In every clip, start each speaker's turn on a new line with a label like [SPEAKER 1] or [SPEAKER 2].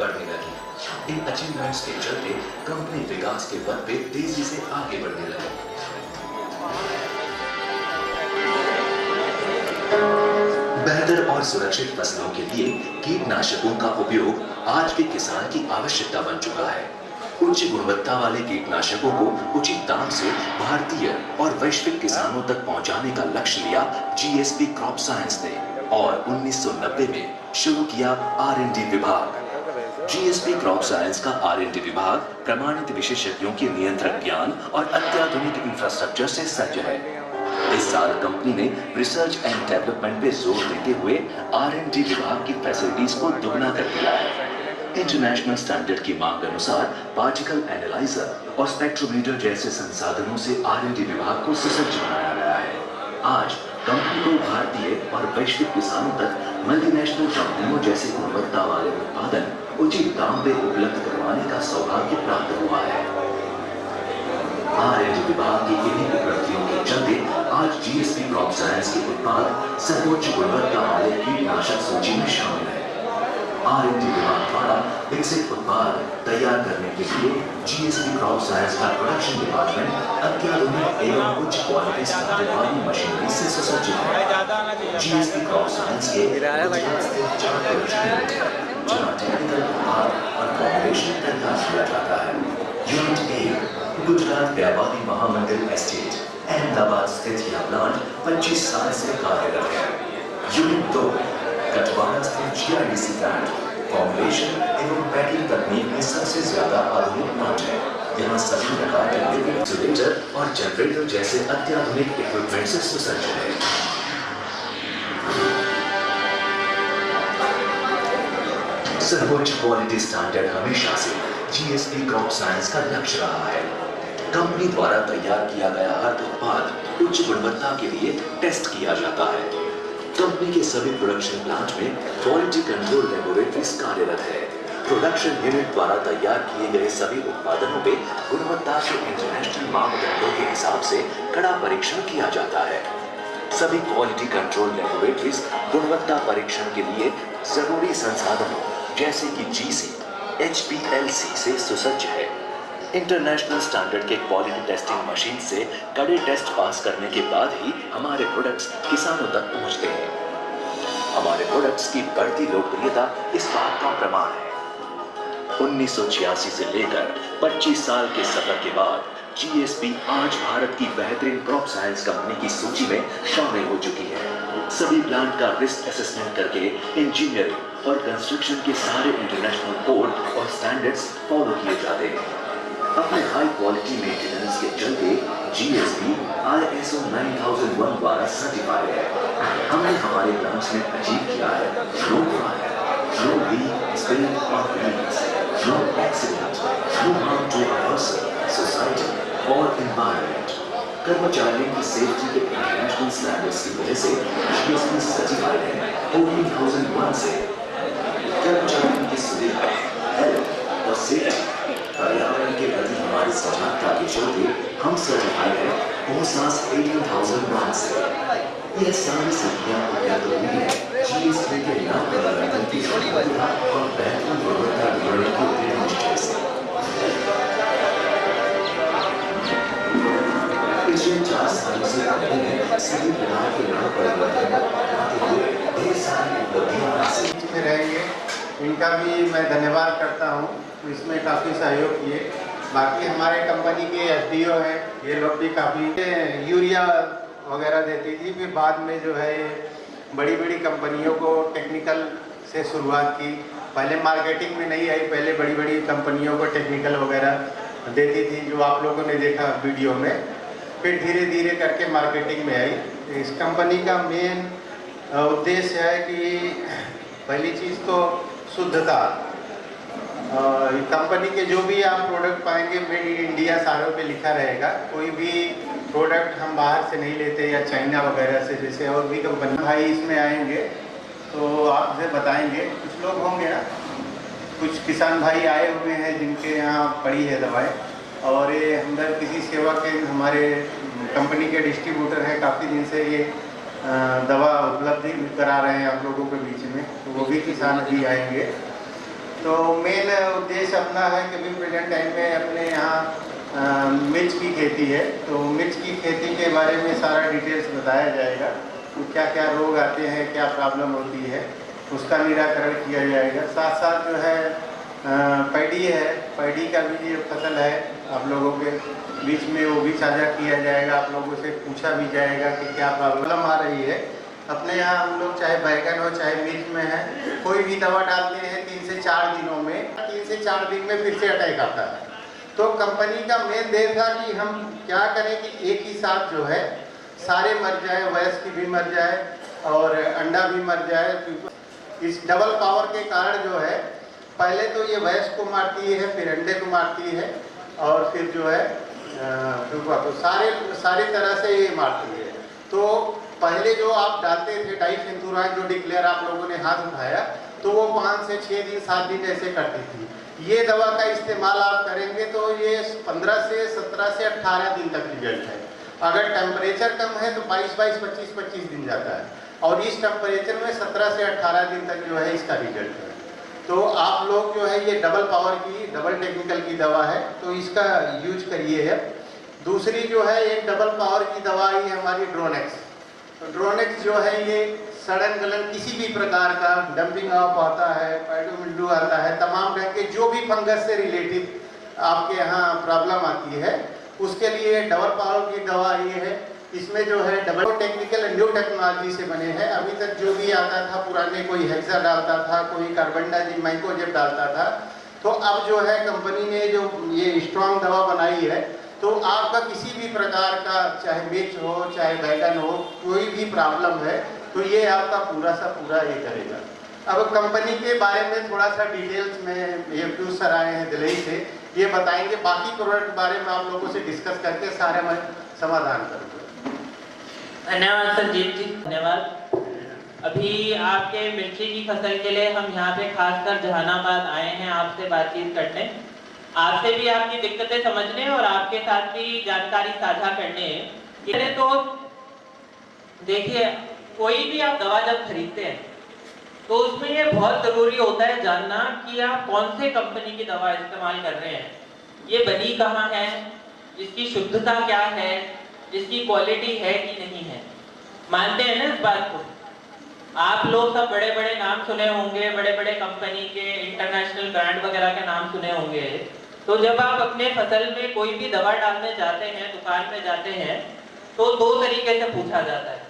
[SPEAKER 1] बढ़ने लगी। इन अचीवमेंट्स के चलते कंपनी विकास के पथ पे तेजी से आगे बढ़ने लगी। बेहतर और सुरक्षित फसलों के लिए कीटनाशकों का उपयोग आज के किसान की आवश्यकता बन चुका है। उच्च गुणवत्ता वाले कीटनाशकों को उचित दाम से भारतीय और वैश्विक किसानों तक पहुंचाने का लक्ष्य लिया जीएसपी क्रॉप साइंस ने और 1990 में शुरू किया R&D विभाग। जीएसपी क्रॉप साइंस का R&D विभाग प्रमाणित विशेषज्ञों के नियंत्रक ज्ञान और अत्याधुनिक इंफ्रास्ट्रक्चर से सज्ज है। इस साल कंपनी ने रिसर्च एंड डेवलपमेंट पे जोर देते हुए R&D विभाग की फैसिलिटीज को दुगना कर दिया है। इंटरनेशनल स्टैंडर्ड की मांग अनुसार पार्टिकल एनालाइजर और स्पेक्ट्रोमीटर जैसे संसाधनों से R&D विभाग को सुसज्ज बनाया गया है। आज कंपनी को भारतीय और वैश्विक किसानों तक मल्टीनेशनल कंपनियों जैसे गुणवत्ता वाले उत्पादन उचित दाम पे उपलब्ध करवाने का सौभाग्य प्राप्त हुआ है। R&D विभाग की इन्हीं उपलब्धियों के चलते आज जीएसपी क्रॉप साइंस के उत्पाद सर्वोच्च गुणवत्ता वाले कीटनाशक सूची में शामिल है। R&D विभाग द्वारा विकसित उत्पाद तैयार करने के लिए जीएसपी क्रॉप साइंस का प्रोडक्शन डिपार्टमेंट अत्याधुनिक एवं उच्च क्वालिटी स्टैंडर्ड वाली मशीनरी से सुसज्जित है। जीएसपी क्रॉप साइंस के जहां टेक्निकल उत्पाद और फॉर्मुलेशन तैयार किया जाता है। यूनिट ए गुजरात व्यापारी महामंडल एस्टेट अहमदाबाद स्थित यह प्लांट 25 साल से कार्यरत है। यूनिट 2 कटवाड़ा स्थित जीआईडीसी प्लांट फॉर्मुलेशन एवं पैकिंग तकनीक में सबसे ज्यादा आधुनिक प्लांट है। यहाँ सभी प्रकार के रेफ्रिजरेटर और जनरेटर जैसे अत्याधुनिक इक्विपमेंट से सुसज्ज है। सर्वोच्च क्वालिटी स्टैंडर्ड हमेशा से जीएसपी क्रॉप साइंस का लक्ष्य रहा है। कंपनी द्वारा तैयार किया गया हर उत्पाद उच्च गुणवत्ता के लिए टेस्ट किया जाता है। कंपनी के सभी प्रोडक्शन प्लांट में क्वालिटी कंट्रोल लेबोरेटरीज कार्यरत है। प्रोडक्शन यूनिट द्वारा तैयार किए गए सभी उत्पादनों पे गुणवत्ता के इंटरनेशनल मापदंडों के हिसाब से कड़ा परीक्षण किया जाता है। सभी क्वालिटी कंट्रोल लेबोरेटरीज गुणवत्ता परीक्षण के लिए जरूरी संसाधनों जैसे कि GC, HPLC से सुसज्ज है। इंटरनेशनल स्टैंडर्ड के क्वालिटी टेस्टिंग मशीन से कड़े टेस्ट पास करने के बाद ही हमारे प्रोडक्ट्स किसानों तक पहुंचते हैं। हमारे प्रोडक्ट्स की बढ़ती लोकप्रियता इस बात का प्रमाण है। 1986 से लेकर 25 साल के सफर के बाद जीएसपी आज भारत की बेहतरीन क्रॉप साइंस कंपनी की सूची में शामिल हो चुकी है। सभी प्लांट का रिस्क असेसमेंट करके इंजीनियरिंग और कंस्ट्रक्शन के सारे इंटरनेशनल कोड और स्टैंडर्ड्स फॉलो किए जाते हैं। अपने हाई क्वालिटी मेंटेनेंस के चलते जीएसपी ISO 9001 द्वारा सर्टिफाइड है। हमने हमारे प्लांट्स में अचीव किया है no fire, no leak, spill और leaks, no accident, no harm to person, society और एनवायरनमेंट। कर्मचारियों की सेफ्टी के इंटरनेशनल स्टैंडर्ड्स की वजह से जीएसपी सर्टिफाइड है 14001 से। कर्मचारियों की सुविधा, हेल्थ और सेफ्टी पर्यावरण के प्रति हमारी सजगता के चलते हम सर्टिफाइड है OSAS 18001 से। यह सारी संख्या उपलब्ध हुई है जीएसपी के नाम परिवर्तन की सुविधा और बेहतर गुणवत्ता विवरण की दृढ़ से। पिछले 4 सालों से कंपनी ने सभी प्रकार के नाम परिवर्तन करते हुए ढेर सारी उपलब्धियां हासिल
[SPEAKER 2] की रहेंगे। इनका भी मैं धन्यवाद करता हूँ, इसमें काफ़ी सहयोग किए। बाकी हमारे कंपनी के SDO हैं, ये लोग भी काफ़ी यूरिया वगैरह देती थी। फिर बाद में जो है बड़ी बड़ी कंपनियों को टेक्निकल से शुरुआत की। पहले मार्केटिंग में नहीं आई, पहले बड़ी बड़ी कंपनियों को टेक्निकल वगैरह देती थी जो आप लोगों ने देखा वीडियो में। फिर धीरे धीरे करके मार्केटिंग में आई। इस कंपनी का मेन उद्देश्य है कि पहली चीज़ तो शुद्धता। कंपनी के जो भी आप प्रोडक्ट पाएंगे मेड इन इंडिया सारों पे लिखा रहेगा। कोई भी प्रोडक्ट हम बाहर से नहीं लेते या चाइना वगैरह से, जैसे और भी कंपनी भाई इसमें आएंगे तो आपसे बताएंगे। कुछ लोग होंगे ना, कुछ किसान भाई आए हुए हैं जिनके यहाँ पड़ी है दवाएं, और ये हमदर्द किसी सेवा के हमारे कंपनी के डिस्ट्रीब्यूटर हैं, काफ़ी दिन से ये दवा उपलब्ध करा रहे हैं आप लोगों के बीच में। तो वो भी किसान अभी आएंगे। तो मेन उद्देश्य अपना है कि अभी प्रेजेंट टाइम में अपने यहाँ मिर्च की खेती है, तो मिर्च की खेती के बारे में सारा डिटेल्स बताया जाएगा। तो क्या क्या रोग आते हैं, क्या प्रॉब्लम होती है, उसका निराकरण किया जाएगा। साथ साथ जो है पैडी है, पैडी का भी जो फसल है आप लोगों के बीच में वो भी साझा किया जाएगा। आप लोगों से पूछा भी जाएगा कि क्या प्रॉब्लम आ रही है। अपने यहाँ हम लोग चाहे बैगन हो चाहे मिर्च में है, कोई भी दवा डालते हैं 3 से 4 दिनों में, 3 से 4 दिन में फिर से अटैक आता है। तो कंपनी का मेन ध्येय था कि हम क्या करें कि एक ही साथ जो है सारे मर जाए, वयस्क भी मर जाए और अंडा भी मर जाए। इस डबल पावर के कारण जो है पहले तो ये वयस्क को मारती है, फिर अंडे को मारती है और फिर जो है तो सारे तरह से ये मारती है। तो पहले जो आप डालते थे डाइफेंथुरान जो डिक्लेयर आप लोगों ने हाथ उठाया, तो वो 5 से 6 दिन 7 दिन ऐसे करती थी। ये दवा का इस्तेमाल आप करेंगे तो ये 15 से 17 से 18 दिन तक रिजल्ट है। अगर टेम्परेचर कम है तो 22, 25 दिन जाता है और इस टेम्परेचर में 17 से 18 दिन तक जो है इसका रिजल्ट है। तो आप लोग जो है ये डबल पावर की, डबल टेक्निकल की दवा है, तो इसका यूज करिए है। दूसरी जो है एक डबल पावर की दवा है हमारी ड्रोनेक्स। तो ड्रोनेक्स जो है ये सड़न गलन किसी भी प्रकार का डंपिंग ऑफ आता है, पैडोमिल्ड्यू आता है, तमाम ढंग के जो भी फंगस से रिलेटेड आपके यहाँ प्रॉब्लम आती है उसके लिए डबल पावर की दवा ये है। इसमें जो है डबल टेक्निकल न्यू टेक्नोलॉजी से बने हैं। अभी तक जो भी आता था पुराने, कोई हेक्सा डालता था, कोई कार्बनडाजिम माइकोजेब डालता था, तो अब जो है कंपनी ने जो ये स्ट्रॉन्ग दवा बनाई है, तो आपका किसी भी प्रकार का चाहे मिर्च हो चाहे बैगन हो, कोई भी प्रॉब्लम है तो ये आपका पूरा सा पूरा ये करेगा। अब कंपनी के बारे में थोड़ा सा डिटेल्स में ये फ्यूज सर आए हैं दिल्ली से, ये बताएंगे। बाकी प्रोडक्ट के बारे में आप लोगों से डिस्कस करके सारे मैं समाधान करूँगा।
[SPEAKER 3] धन्यवाद सर जी, धन्यवाद। अभी आपके मिर्ची की फसल के लिए हम यहाँ पे खासकर जहानाबाद आए हैं आपसे बातचीत करने, आपसे भी आपकी दिक्कतें समझने और आपके साथ भी जानकारी साझा करने। पहले तो देखिए, कोई भी आप दवा जब खरीदते हैं तो उसमें ये बहुत जरूरी होता है जानना कि आप कौन से कंपनी की दवा इस्तेमाल कर रहे हैं, ये बनी कहाँ है, इसकी शुद्धता क्या है, इसकी क्वालिटी है कि नहीं है। मानते हैं ना इस बात को? आप लोग सब बड़े बड़े नाम सुने होंगे, बड़े बड़े कंपनी के इंटरनेशनल ब्रांड वगैरह के नाम सुने होंगे। तो जब आप अपने फसल में कोई भी दवा डालने जाते हैं, दुकान में जाते हैं, तो 2 तरीके से पूछा जाता है।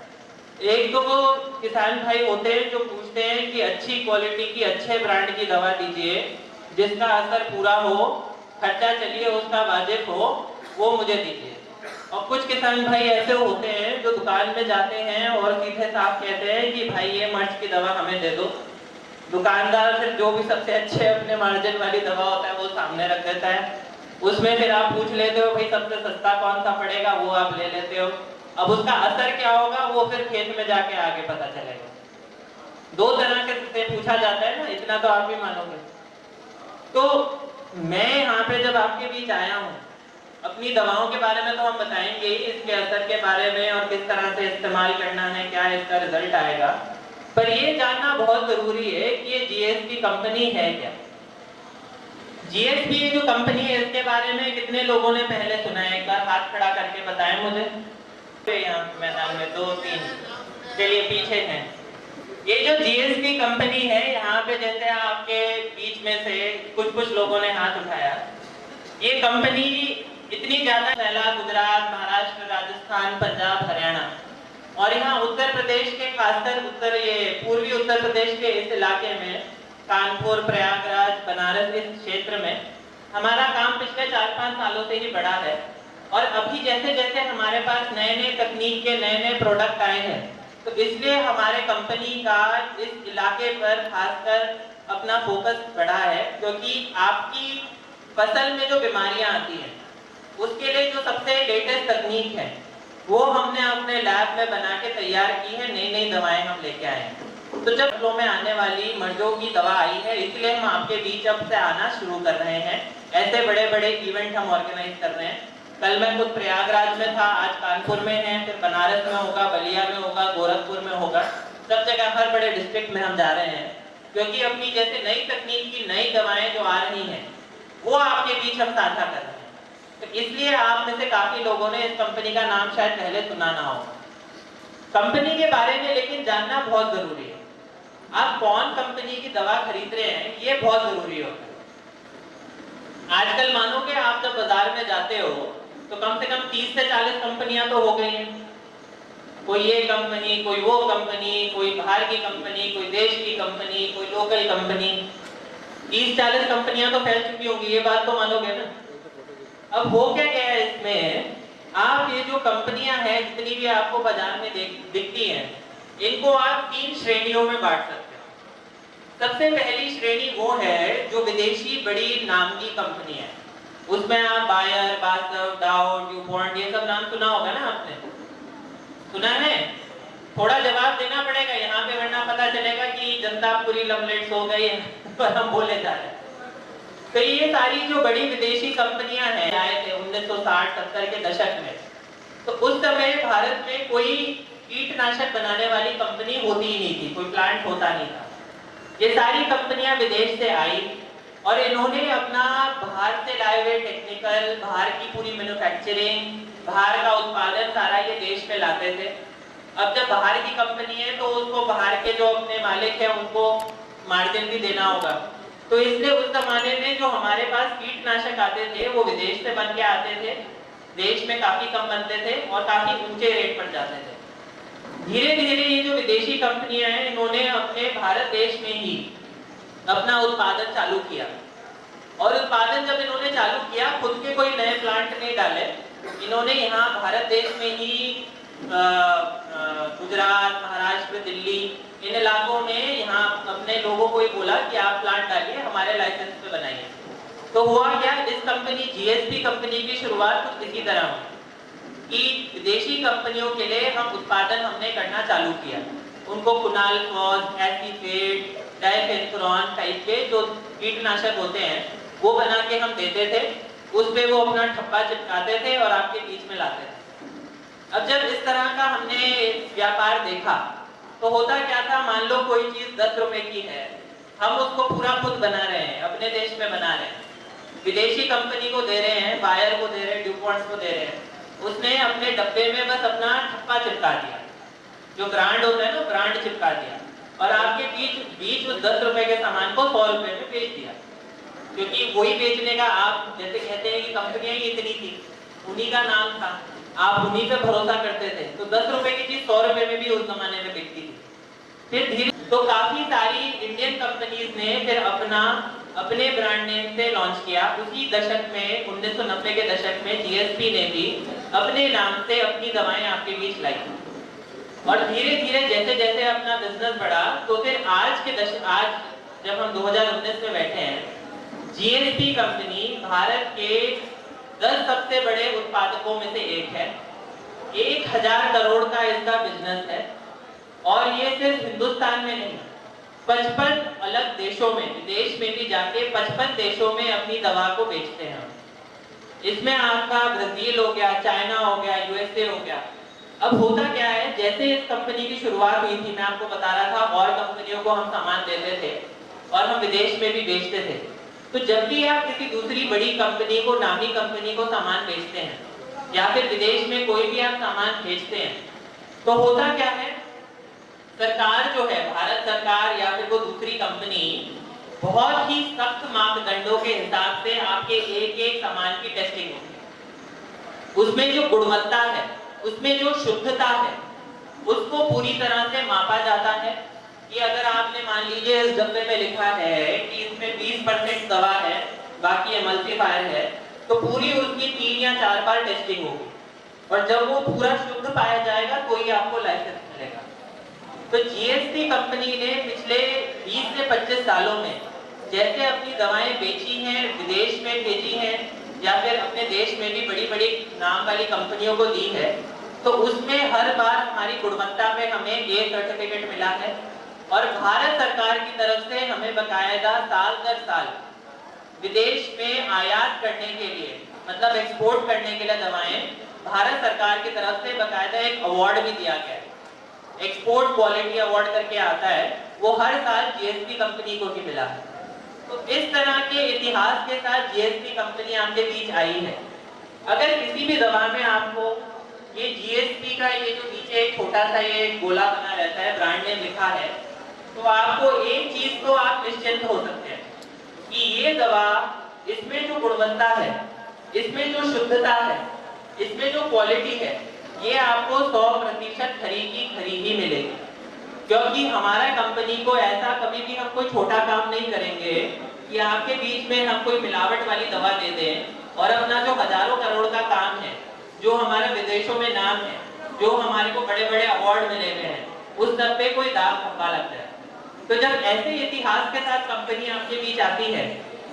[SPEAKER 3] एक तो वो किसान भाई होते हैं जो पूछते हैं कि अच्छी क्वालिटी की, अच्छे ब्रांड की दवा दीजिए जिसका असर पूरा हो, खर्चा चलिए उसका वाजिब हो, वो मुझे दीजिए। और कुछ किसान भाई ऐसे होते हैं जो दुकान में जाते हैं और सीधे साफ कहते हैं कि भाई ये मर्च की दवा हमें दे दो। दुकानदार फिर जो भी सबसे अच्छे अपने मार्जिन वाली दवा होता है वो सामने रख देता है। उसमें फिर आप पूछ लेते हो भाई सबसे सस्ता कौन सा पड़ेगा, वो आप ले लेते हो। अब उसका असर क्या होगा वो फिर खेत में जाके आगे पता चलेगा। 2 तरह से पूछा जाता है ना, इतना तो आप भी मानोगे। तो मैं यहाँ पे जब आपके बीच आया हूँ, अपनी दवाओं के बारे में तो हम बताएंगे ही, इसके असर के बारे में और किस तरह से इस्तेमाल करना है, क्या इसका रिजल्ट आएगा। पर ये जानना बहुत जरूरी है कि ये जीएसपी कंपनी है क्या। जीएसपी जो कंपनी है इसके बारे में कितने लोगों ने पहले सुना है? एक बार हाथ खड़ा करके बताएं मुझे। तो यहाँ मैदान में 2 3 चलिए पीछे हैं। ये जो जीएसपी कंपनी है, यहाँ पे जैसे आपके बीच में से कुछ लोगों ने हाथ उठाया, ये कंपनी इतनी ज्यादा फैला गुजरात, महाराष्ट्र, राजस्थान, पंजाब, हरियाणा और यहाँ उत्तर प्रदेश के, खासकर पूर्वी उत्तर प्रदेश के इस इलाके में कानपुर, प्रयागराज, बनारस, इस क्षेत्र में हमारा काम पिछले 4-5 सालों से ही बढ़ा है। और अभी जैसे जैसे हमारे पास नए नए तकनीक के नए नए प्रोडक्ट आए हैं, तो इसलिए हमारे कंपनी का इस इलाके पर खासकर अपना फोकस बढ़ा है, क्योंकि आपकी फसल में जो बीमारियां आती हैं उसके लिए जो सबसे लेटेस्ट तकनीक है वो हमने अपने लैब में बना के तैयार की है। नई नई दवाएं हम लेके आए हैं। तो जब फ्लो में आने वाली मर्जों की दवा आई है, इसलिए हम आपके बीच अब से आना शुरू कर रहे हैं। ऐसे बड़े बड़े इवेंट हम ऑर्गेनाइज कर रहे हैं। कल मैं खुद प्रयागराज में था, आज कानपुर में है, फिर बनारस में होगा, बलिया में होगा, गोरखपुर में होगा, सब जगह हर बड़े डिस्ट्रिक्ट में हम जा रहे हैं। क्योंकि अपनी जैसे नई तकनीक की नई दवाएं जो आ रही हैं वो आपके बीच हम साझा कर रहे हैं। तो इसलिए आप में से काफी लोगों ने इस कंपनी का नाम शायद पहले सुना ना हो। कंपनी के बारे में लेकिन जानना बहुत जरूरी है। आप कौन कंपनी की दवा खरीद रहे हैं ये बहुत जरूरी होता है। आजकल मानोगे आप जब बाजार में जाते हो तो कम से कम 30 से 40 कंपनियां तो हो गई हैं। कोई ये कंपनी, कोई वो कंपनी, कोई बाहर की कंपनी, कोई देश की कंपनी, कोई लोकल कंपनी, 30-40 कंपनियां तो फैल चुकी होंगी, ये बात तो मानोगे ना। अब हो क्या गया है इसमें, आप ये जो कंपनियां हैं जितनी भी आपको बाजार में दिखती हैं, इनको आप 3 श्रेणियों में बांट सकते हो। सबसे पहली श्रेणी वो है जो विदेशी बड़ी नाम की कंपनी है। उसमें आप बायर, बासव, डाउ, ड्यूपॉन्ट, ये सब नाम सुना होगा ना आपने, सुना है? थोड़ा जवाब देना पड़ेगा यहाँ पे, वरना पता चलेगा कि जनता पूरी लमलेट्स हो गई है पर हम बोले जा रहे हैं। तो ये सारी जो बड़ी विदेशी कंपनियां हैं, आए थे 1960-70 के दशक में, तो उस समय भारत में कोई कीटनाशक बनाने वाली कंपनी होती ही नहीं थी, कोई प्लांट होता नहीं था। ये सारी कंपनियां विदेश से आई और इन्होंने अपना बाहर से लाए हुए टेक्निकल, बाहर की पूरी मैन्युफैक्चरिंग, बाहर का उत्पादन सारा ये देश में लाते थे। अब जब बाहर की कंपनी है तो उसको बाहर के जो अपने मालिक हैं उनको मार्जिन भी देना होगा। तो इसलिए उस जमाने में जो हमारे पास कीटनाशक आते थे वो विदेश से बन के आते थे, देश में काफी कम बनते थे और काफी ऊंचे रेट पर जाते थे। धीरे धीरे ये जो विदेशी कंपनियां हैं इन्होंने अपने भारत देश में ही अपना उत्पादन चालू किया। और उत्पादन जब इन्होंने चालू किया, खुद के कोई नए प्लांट नहीं डाले, इन्होंने यहाँ भारत देश में ही गुजरात, महाराष्ट्र, दिल्ली, इन इलाकों में यहाँ अपने लोगों को ही बोला कि आप प्लांट डालिए, हमारे लाइसेंस पे बनाइए। तो हुआ क्या, इस कंपनी जीएसपी कंपनी की शुरुआत कुछ इसी तरह हुई कि विदेशी कंपनियों के लिए हम उत्पादन हमने करना चालू किया। उनको कुनाल फॉस, एसीफेट, डाइफेंथुरॉन टाइप के जो कीटनाशक होते हैं वो बना के हम देते थे, उस पे वो अपना ठप्पा चिपकाते थे और आपके बीच में लाते थे। अब जब इस तरह का हमने व्यापार देखा तो होता क्या था, मान लो कोई चीज 10 रुपए की है, हम उसको पूरा खुद बना रहे हैं, अपने देश में बना रहे हैं, विदेशी कंपनी को दे रहे हैं, बायर को दे रहे हैं, ड्यूपॉन्ट्स को दे रहे हैं, उसने अपने डब्बे में बस अपना ठप्पा चिपका दिया, जो ब्रांड होता है ना, ब्रांड चिपका दिया और आपके बीच उस 10 रुपए के सामान को 100 रुपए में बेच दिया। क्योंकि वही बेचने का, आप जैसे कहते हैं कि कंपनियां ही इतनी थी, उन्हीं का नाम था, आप उन्हीं पे भरोसा करते थे, तो 10 रुपए की चीज 100 रुपए में भी उस जमाने में बिकती थी। फिर धीरे तो काफी सारी इंडियन कंपनीज ने फिर अपने ब्रांड नेम से लॉन्च किया। उसी दशक में 1990 के दशक में जीएसपी ने भी अपने नाम से अपनी दवाएं आपके बीच लाई और धीरे धीरे जैसे जैसे अपना बिजनेस बढ़ा, तो फिर आज जब हम 2019 में बैठे हैं, जीएसपी कंपनी भारत के 10 सबसे बड़े उत्पादकों में से एक है। 1000 करोड़ का इसका बिजनेस है और ये सिर्फ हिंदुस्तान में नहीं, 55 अलग देशों में, विदेश में भी जाके 55 देशों में अपनी दवा को बेचते हैं। इसमें आपका ब्राजील हो गया, चाइना हो गया, यूएसए हो गया। अब होता क्या है, जैसे इस कंपनी की शुरुआत हुई थी, मैं आपको बता रहा था, और कंपनियों को हम सामान देते थे और हम विदेश में भी बेचते थे। तो जब भी आप किसी दूसरी बड़ी कंपनी को, नामी कंपनी को सामान बेचते हैं या फिर विदेश में कोई भी आप सामान भेजते हैं, तो होता क्या है, सरकार जो है, भारत सरकार या फिर वो दूसरी कंपनी, बहुत ही सख्त मापदंडों के हिसाब से आपके एक एक सामान की टेस्टिंग होती है। उसमें जो गुणवत्ता है, उसमें जो शुद्धता है, उसको पूरी तरह से मापा जाता है कि अगर आपने मान लीजिए इस डब्बे में लिखा है कि इसमें 20% दवा है, बाकी एमल्सीफायर है, तो पूरी उसकी 3 या 4 बार टेस्टिंग होगी और जब वो पूरा शुद्ध पाया जाएगा तो ही आपको लाइसेंस मिलेगा। तो जीएसपी कंपनी ने पिछले 20 से 25 सालों में जैसे अपनी दवाएं बेची हैं, विदेश में भेजी हैं या फिर अपने देश में भी बड़ी बड़ी नाम वाली कंपनियों को दी है, तो उसमें हर बार हमारी गुणवत्ता पे हमें ए सर्टिफिकेट मिला है और भारत सरकार की तरफ से हमें बकायदा साल दर साल विदेश में आयात करने के लिए, मतलब एक्सपोर्ट करने के लिए दवाएं, भारत सरकार की तरफ से बकायदा एक अवार्ड भी दिया गया है। एक्सपोर्ट क्वालिटी अवार्ड करके आता है, वो हर साल जीएसपी कंपनी को ही मिला है। तो इस तरह के इतिहास के साथ जीएसपी कंपनी आपके बीच आई है। अगर किसी भी दवा में आपको ये जीएसपी का ये जो नीचे एक छोटा सा ये गोला बना रहता है, ब्रांड नेम लिखा है, तो आपको एक चीज तो आप निश्चिंत हो सकते हैं कि ये दवा, इसमें जो गुणवत्ता है, इसमें जो शुद्धता है, इसमें जो क्वालिटी है, ये आपको 100% खरी की खरी ही मिलेगी। क्योंकि हमारा कंपनी को ऐसा कभी भी हम कोई छोटा काम नहीं करेंगे कि आपके बीच में हम कोई मिलावट वाली दवा दे दें और अपना जो हजारों करोड़ का काम है, जो हमारे विदेशों में नाम है, जो हमारे को बड़े बड़े अवार्ड मिले हुए हैं, उस सब पे कोई दाग धब्बा लग जाए। तो जब ऐसे इतिहास के साथ कंपनी आपके बीच आती है,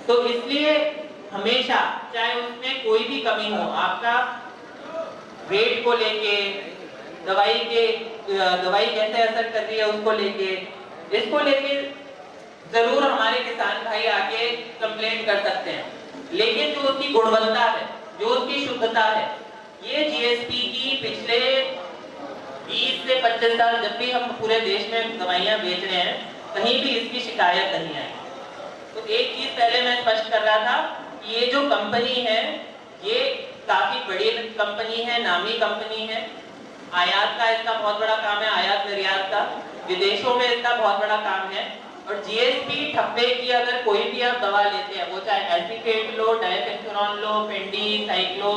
[SPEAKER 3] तो इसलिए हमेशा, चाहे उसमें कोई भी कमी हो, आपका वेट को लेके, दवाई कैसे असर कर रही है उसको लेके, इसको लेके जरूर हमारे किसान भाई आके कंप्लेंट कर सकते हैं, लेकिन जो उसकी गुणवत्ता है, जो उसकी शुद्धता है, ये जीएसपी की पिछले 20 से 25 साल जब भी हम पूरे देश में दवाइयां बेच रहे हैं, कहीं भी इसकी शिकायत नहीं आई। तो एक चीज पहले मैं स्पष्ट कर रहा था कि ये जो कंपनी है, ये काफी बड़ी कंपनी है, नामी कंपनी है। आयात का इसका बहुत बड़ा काम है, आयात निर्यात का, विदेशों में इसका बहुत बड़ा काम है। और जीएसपी ठप्पे की अगर कोई भी आप दवा लेते हैं, वो चाहे एसीफेट लो, डायफेंथुरान लो, पेंडी, साइक्लो,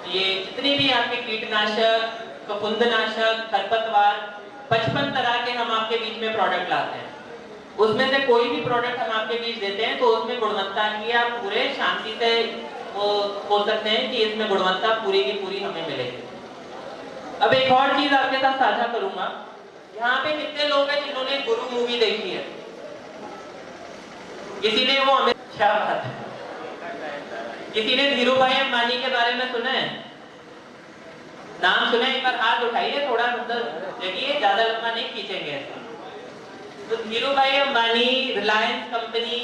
[SPEAKER 3] ये जितनी भी आपके कीटनाशक, फफूंदनाशक, खरपतवार, 55 तरह के हम आपके बीच में प्रोडक्ट लाते हैं। उसमें से कोई भी प्रोडक्ट हम आपके बीच देते हैं तो उसमें गुणवत्ता की आप पूरे शांति से वो बोल सकते हैं कि इसमें गुणवत्ता पूरी की पूरी हमें मिलेगी। अब एक और चीज आपके साथ साझा करूंगा। यहाँ पे कितने लोग हैं जिन्होंने गुरु मूवी देखी है? किसी ने वो हमें, क्या बात है, किसी ने धीरू भाई अंबानी के बारे में सुना है? नाम सुना है? एक बार हाथ उठाइए, थोड़ा मतलब देखिए, ज्यादा लंबा नहीं खींचेंगे। तो धीरू भाई अंबानी, रिलायंस कंपनी,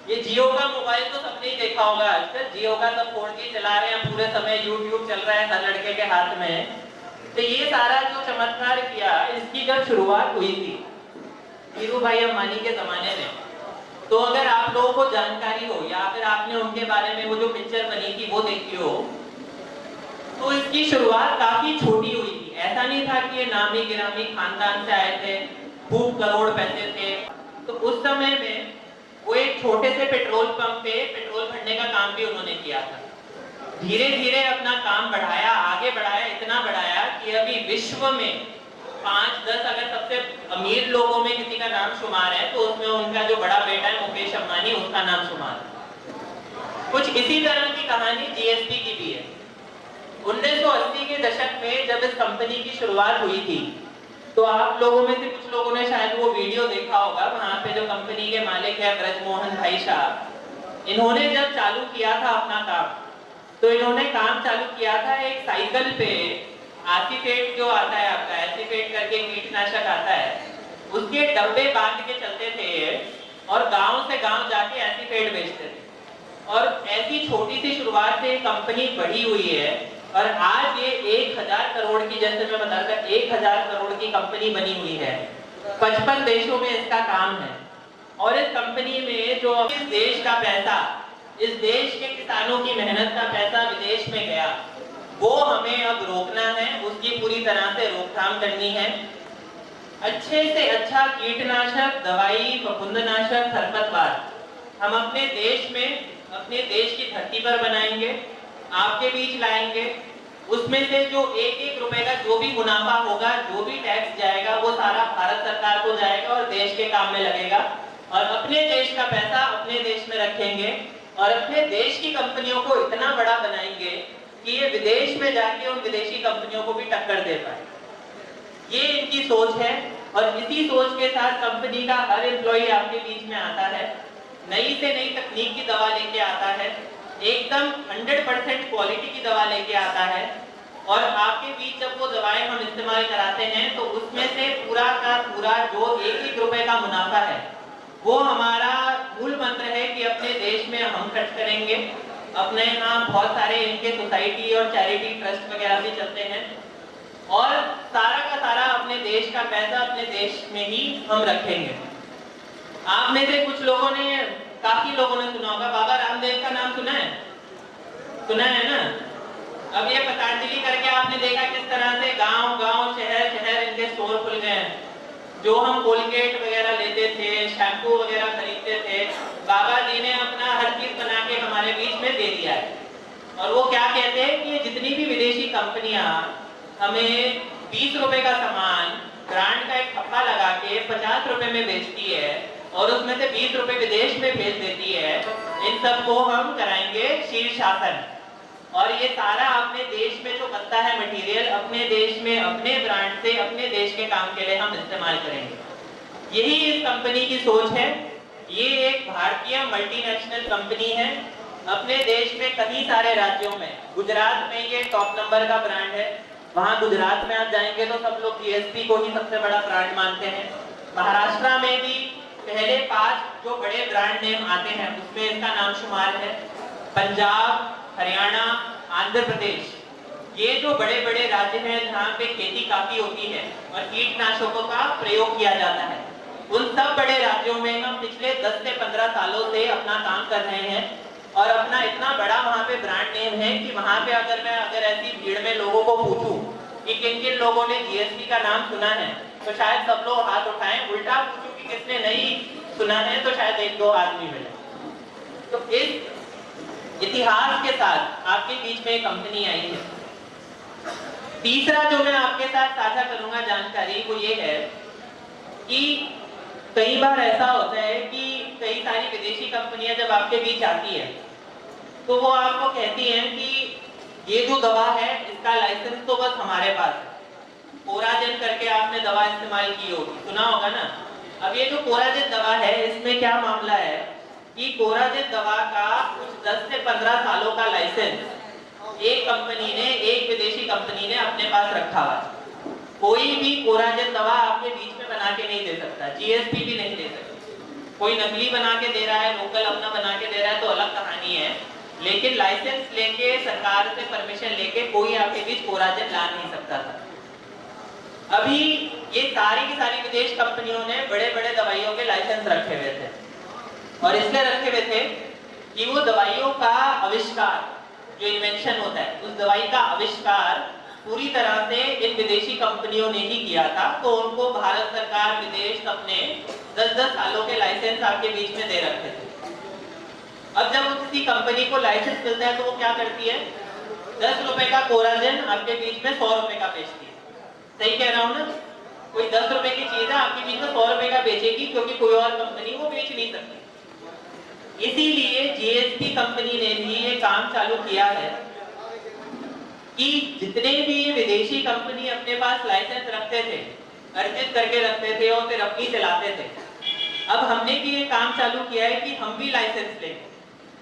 [SPEAKER 3] ये जियो का मोबाइल तो सबने ही देखा होगा। आजकल जियो का सब 4G चला रहे हैं, पूरे समय यूट्यूब चल रहा है हर लड़के के हाथ में। तो ये सारा जो चमत्कार किया, इसकी जब शुरुआत हुई थी धीरू भाई अंबानी के जमाने में, तो अगर आप लोगों को जानकारी हो या फिर आपने उनके बारे में वो जो पिक्चर बनी थी वो देखी हो, तो इसकी शुरुआत काफी छोटी हुई थी। ऐसा नहीं था कि ये नामी गिरामी खानदान से आए थे, खूब करोड़ पैसे थे। तो उस समय में वो एक छोटे से पेट्रोल पंप पे पेट्रोल भरने का काम भी उन्होंने किया था। धीरे धीरे अपना काम बढ़ाया, आगे बढ़ाया, इतना बढ़ाया कि अभी विश्व में 5-10 अगर सबसे अमीर लोगों में किसी का नाम शुमार है तो उसमें उनका जो बड़ा बेटा है मुकेश अंबानी, उसका नाम शुमार है। कुछ इसी तरह की कहानी जीएसपी की भी है। 1980 के दशक में जब इस कंपनी की शुरुआत हुई थी, तो आप लोगों में से कुछ लोगों ने शायद वो वीडियो देखा होगा। वहां पे जो कंपनी के मालिक है ब्रजमोहन भाई साहब, इन्होंने जब चालू किया था अपना काम, तो इन्होंने काम चालू किया था एक साइकिल पे। एसीफेट जो आता है आपका, एसीफेट करके कीटनाशक आता है, उसके डब्बे बांध के चलते थे और गांव से गांव जाके एसीफेट बेचते थे। और ऐसी छोटी सी शुरुआत से कंपनी बढ़ी हुई है और आज ये 1000 करोड़ की, जैसे मैं बता रहा था, 1000 करोड़ की कंपनी बनी हुई है। 55 देशों में इसका काम है। और इस कंपनी में जो इस देश का पैसा, इस देश के किसानों की मेहनत का पैसा विदेश में गया, वो हमें अब रोकना है, उसकी पूरी तरह से रोकथाम करनी है। अच्छे से अच्छा कीटनाशक, दवाई, फफूंदनाशक, खरपतवार हम अपने देश में, अपने देश की धरती पर बनाएंगे, आपके बीच लाएंगे। उसमें से जो 1-1 रुपए का जो भी मुनाफा होगा, जो भी टैक्स जाएगा, वो सारा भारत सरकार को जाएगा और देश के काम में लगेगा। और अपने देश का पैसा अपने देश में रखेंगे और अपने देश की कंपनियों को इतना बड़ा बनाएंगे कि ये विदेश में जाके उन विदेशी कंपनियों को भी टक्कर दे पाए। ये इनकी सोच है और इसी सोच के साथ कंपनी का हर एम्प्लॉई आपके बीच में आता है, नई से नई तकनीक की दवा लेके आता है, एकदम 100% क्वालिटी की दवा लेके आता है। और आपके बीच जब वो दवाएं हम इस्तेमाल कराते हैं तो उसमें से पूरा का पूरा जो 1-1 रुपए का मुनाफा है, वो हमारा मूल मंत्र है कि अपने देश में हम खर्च करेंगे। अपने यहाँ बहुत सारे इनके सोसाइटी और चैरिटी ट्रस्ट वगैरह भी चलते हैं और सारा का सारा अपने देश का पैसा अपने देश में ही हम रखेंगे। आप में से कुछ लोगों ने, काफी लोगों ने सुना होगा, बाबा रामदेव का नाम सुना है? सुना है ना? अब ये पतंजलि करके आपने देखा किस तरह से गांव गांव शहर शहर इनके स्टोर खुल गए हैं। जो हम कोलगेट वगैरह लेते थे, शैम्पू वगैरह खरीदते थे, बाबा जी ने अपना हर चीज बना के हमारे बीच में दे दिया है। और वो क्या कहते हैं कि जितनी भी विदेशी कंपनियां हमें 20 रुपए का सामान ब्रांड का एक ठप्पा लगा के 50 रुपए में बेचती है और उसमें से 20 रुपए विदेश में भेज देती है, इन सबको हम कराएंगे शीर्षासन। और ये सारा अपने देश में जो बनता है मटेरियल, अपने देश में अपने ब्रांड से अपने देश के काम के लिए हम इस्तेमाल करेंगे। यही इस कंपनी की सोच है। ये एक भारतीय मल्टीनेशनल कंपनी है। अपने देश में कई सारे राज्यों में, गुजरात में ये टॉप नंबर का ब्रांड है। वहां गुजरात में आप जाएंगे तो सब लोग जीएसपी को ही सबसे बड़ा ब्रांड मानते हैं। महाराष्ट्र में भी पहले 5 जो बड़े ब्रांड नेम आते हैं उसमें इसका नाम शुमार है। पंजाब, हरियाणा, आंध्र प्रदेश, ये जो बड़े बड़े राज्य हैं जहाँ पे खेती काफी होती है और कीटनाशकों का प्रयोग किया जाता है, उन सब बड़े राज्यों में हम पिछले 10 से 15 सालों से अपना काम कर रहे हैं। और अपना इतना बड़ा वहाँ पे ब्रांड नेम है कि वहाँ पे अगर ऐसी भीड़ में लोगों को पूछूं कि किन किन लोगों ने जीएसपी का नाम सुना है, तो शायद सब लोग हाथ उठाएं। उल्टा पूछूं कि किसने नहीं सुना है, तो शायद 1-2 आदमी मिले। तो इस इतिहास के साथ आपके बीच में एक कंपनी आई है। तीसरा जो मैं आपके साथ साझा करूंगा जानकारी, वो ये है कि कई बार ऐसा होता है कि कई सारी विदेशी कंपनियां जब आपके बीच आती है तो वो आपको कहती हैं कि ये जो दवा है इसका लाइसेंस तो बस हमारे पास है। कोराजेन करके आपने दवा इस्तेमाल की होगी, सुना होगा ना। अब ये जो कोराजेन दवा है, इसमें क्या मामला है कि कोराजेन दवा का कुछ 10 से 15 सालों का लाइसेंस एक कंपनी ने, एक विदेशी कंपनी ने अपने पास रखा हुआ है। कोई भी कोराजेन दवा आपके बीच में बना के नहीं दे सकता, जीएसपी भी नहीं दे सकता। कोई नकली बना के दे रहा है, लोकल अपना बना के दे रहा है तो अलग कहानी है, लेकिन लाइसेंस लेके, सरकार से परमिशन लेके कोई आपके बीच कोराजेन ला नहीं सकता था। अभी ये सारी की सारी विदेश कंपनियों ने बड़े बड़े दवाइयों के लाइसेंस रखे हुए थे, और इसलिए रखे हुए थे कि वो दवाइयों का आविष्कार, जो इन्वेंशन होता है, उस दवाई का आविष्कार पूरी तरह से इन विदेशी कंपनियों ने ही किया था। तो उनको भारत सरकार, विदेश अपने 10-10 सालों के लाइसेंस आपके बीच में दे रखे थे। अब जब किसी कंपनी को लाइसेंस मिलता है तो वो क्या करती है, 10 रुपए का कोराजेन आपके बीच में 100 रुपए का बेचती है। सही कह रहा हूँ ना? कोई 10 रुपए की चीज है आपके बीच में 100 रुपए का बेचेगी, क्योंकि कोई और कंपनी वो बेच नहीं सकती। इसीलिए जीएसपी कंपनी ने भी ये काम चालू किया है कि जितने भी विदेशी कंपनी अपने पास लाइसेंस रखते थे, अर्जित करके रखते थे और फिर अपनी चलाते थे, अब हमने भी ये काम चालू किया है कि हम भी लाइसेंस लें,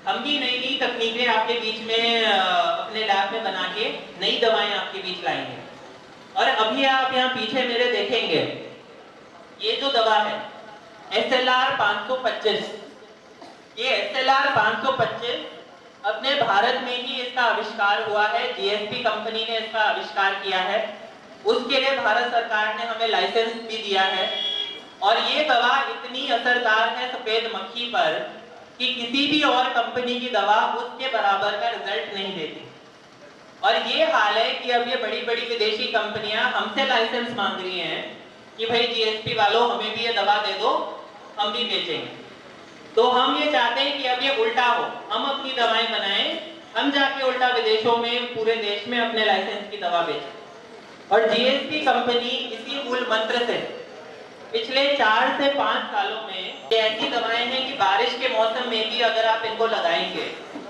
[SPEAKER 3] हम भी नई नई तकनीकें आपके बीच में अपने लैब में बना के नई दवाएं आपके बीच लाएंगे। और अभी आप यहाँ पीछे मेरे देखेंगे, ये जो दवा है SLR 525, ये SLR 525 अपने भारत में ही इसका आविष्कार हुआ है। जीएसपी कंपनी ने इसका आविष्कार किया है, उसके लिए भारत सरकार ने हमें लाइसेंस भी दिया है। और ये दवा इतनी असरदार है सफेद मक्खी पर कि किसी भी और कंपनी की दवा उसके बराबर का रिजल्ट नहीं देती। और ये हाल है कि अब ये बड़ी बड़ी विदेशी कंपनियां हमसे लाइसेंस मांग रही हैं कि भाई जीएसपी वालों हमें भी ये दवा दे दो, हम भी बेचेंगे। तो हम ये चाहते हैं कि अब ये उल्टा हो, हम अपनी दवाएं बनाएं, हम जाके उल्टा विदेशों में, पूरे देश में अपने लाइसेंस की दवा बेचें। और जीएसपी कंपनी इसी मूल मंत्र से पिछले 4 से 5 सालों में ऐसी दवाएं हैं कि बारिश के मौसम में भी अगर आप इनको लगाएंगे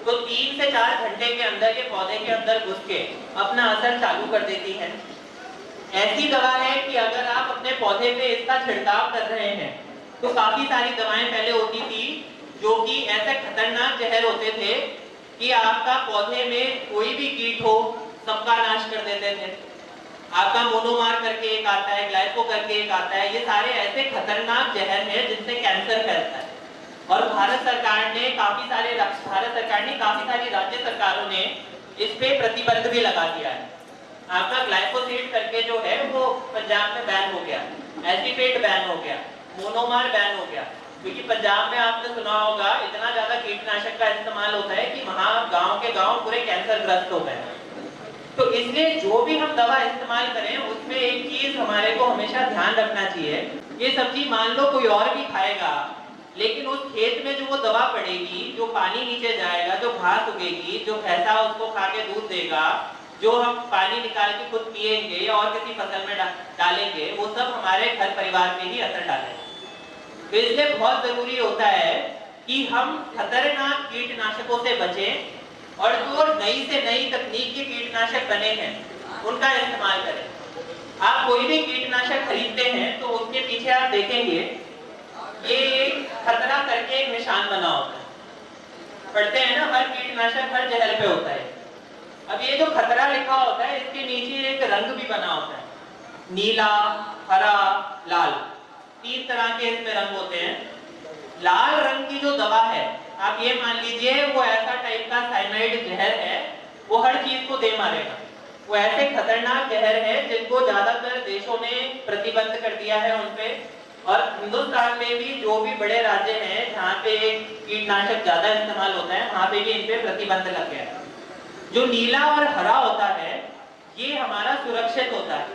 [SPEAKER 3] तो 3 से 4 घंटे के अंदर ये पौधे के अंदर घुस के अपना असर चालू कर देती है। ऐसी दवा है कि अगर आप अपने पौधे पे इसका छिड़काव कर रहे हैं तो काफी सारी दवाएं पहले होती थी जो कि ऐसे खतरनाक जहर होते थे कि आपका पौधे में कोई भी कीट हो सबका नाश कर देते थे। आपका मोनोमार करके एक आता है, ग्लाइफो करके एक आता है, ये सारे ऐसे खतरनाक जहर हैं जिनसे कैंसर फैलता है। और भारत सरकार ने काफी सारी राज्य सरकारों ने इस पे प्रतिबंध भी लगा दिया है। आपका ग्लाइफोसेट करके जो है वो पंजाब में बैन हो गया, एसिफेट बैन हो गया, मोनोमार बैन हो गया, क्योंकि पंजाब में आपने सुना होगा इतना ज्यादा कीटनाशक का इस्तेमाल होता है कि वहां गांव के गांव पूरे कैंसर ग्रस्त हो गए। तो इसलिए जो भी हम दवा इस्तेमाल करें उसमें एक चीज हमारे को हमेशा ध्यान रखना चाहिए, ये सब्जी मान लो कोई और भी खाएगा, लेकिन उस खेत में जो वो दवा पड़ेगी, जो पानी नीचे जाएगा, जो घास उगेगी, जो भैंसा उसको खा के दूध देगा, जो हम पानी निकाल के खुद पिएंगे या और किसी फसल में डालेंगे, वो सब हमारे घर परिवार में ही असर डालेगा। तो इसलिए बहुत जरूरी होता है कि हम खतरनाक कीटनाशकों से बचें और जो नई से नई तकनीक के कीटनाशक बने हैं उनका इस्तेमाल करें। आप कोई भी कीटनाशक खरीदते हैं तो उसके पीछे आप देखेंगे ये खतरा करके एक निशान बना होता है, पढ़ते हैं ना, हर कीटनाशक हर जहर पे होता है। अब ये जो खतरा लिखा होता है इसके नीचे एक रंग भी बना होता है, नीला, हरा, लाल, 3 तरह के इसमें रंग होते हैं। लाल रंग की जो दवा है, आप ये मान लीजिए वो ऐसा टाइप का साइनाइड जहर है, वो हर चीज को दे मारेगा। वो ऐसे खतरनाक जहर है जिनको ज्यादातर देशों ने प्रतिबंध कर दिया है उनपे, और हिंदुस्तान में भी जो भी बड़े राज्य हैं जहाँ पे कीटनाशक ज्यादा इस्तेमाल होता है वहां पे भी इन पे प्रतिबंध लग गया है। जो नीला और हरा होता है ये हमारा सुरक्षित होता है,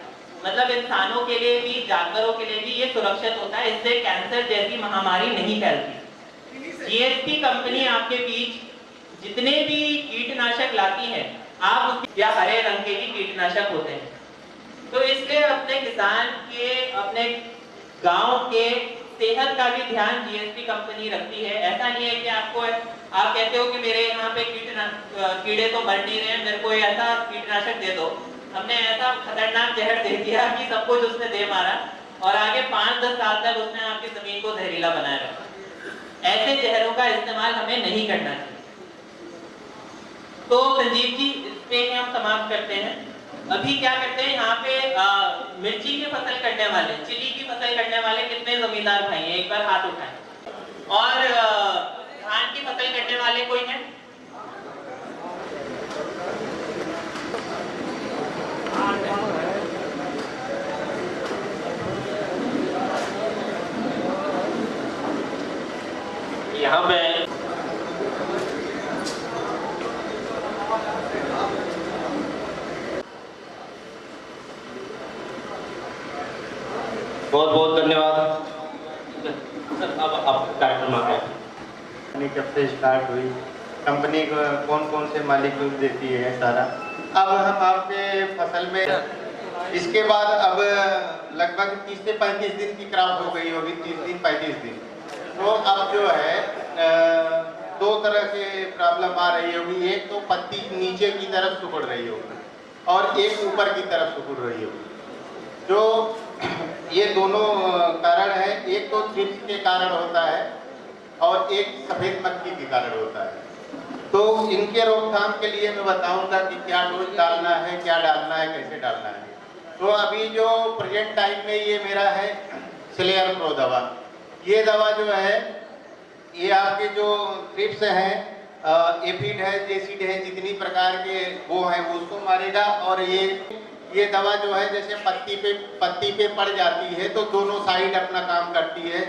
[SPEAKER 3] मतलब इंसानों के लिए भी जानवरों के लिए भी ये सुरक्षित होता है, इससे कैंसर जैसी महामारी नहीं फैलती। जीएसपी कंपनी आपके बीच जितने भी कीटनाशक लाती है आप या हरे रंग के ही कीटनाशक होते हैं। तो इसलिए अपने किसान के, अपने गांव के सेहत का भी ध्यान जीएसपी कंपनी रखती है। ऐसा नहीं है कि आप कहते हो कि मेरे यहाँ पे कीड़े तो मर नहीं रहे हैं, मेरे को ऐसा कीटनाशक दे दो। हमने ऐसा खतरनाक जहर दे दिया कि सब कुछ उसने दे मारा और आगे 5-10 साल तक उसने आपकी जमीन को जहरीला बनाए रखा। ऐसे जहरों का इस्तेमाल हमें नहीं करना चाहिए। तो संजीव जी, इस पे हम समाप्त करते हैं। अभी क्या करते हैं, यहाँ पे मिर्ची की फसल करने वाले, चिली की फसल करने वाले कितने जमींदार भाई हैं, एक बार हाथ उठाएं। और धान की फसल करने वाले कोई हैं? यहाँ पे बहुत बहुत धन्यवाद सर। अब कार्यक्रम आ गया।
[SPEAKER 2] कंपनी कब से स्टार्ट हुई, कंपनी को कौन कौन से मालिक देती है सारा। अब हम आपके फसल में इसके बाद अब लगभग 30 से 35 दिन की क्रॉप हो गई होगी, 30 दिन 35 दिन। तो अब जो है 2 तरह के प्रॉब्लम आ रही होगी, एक तो पत्ती नीचे की तरफ सिकुड़ रही होगी और एक ऊपर की तरफ सिकुड़ रही होगी। जो ये दोनों कारण है, एक तो थ्रिप्स के कारण होता है और एक सफ़ेद मक्खी के कारण होता है। तो इनके रोकथाम के लिए मैं बताऊंगा कि क्या डोज डालना है, क्या डालना है, कैसे डालना है। तो अभी जो प्रेजेंट टाइम में ये मेरा है स्लेयर प्रो दवा। ये दवा जो है ये आपके जो थ्रिप्स हैं, एफिड है, जेसिड है, जितनी प्रकार के वो हैं वो उसको मारेगा। और ये दवा जो है जैसे पत्ती पे पड़ जाती है तो दोनों साइड अपना काम करती है।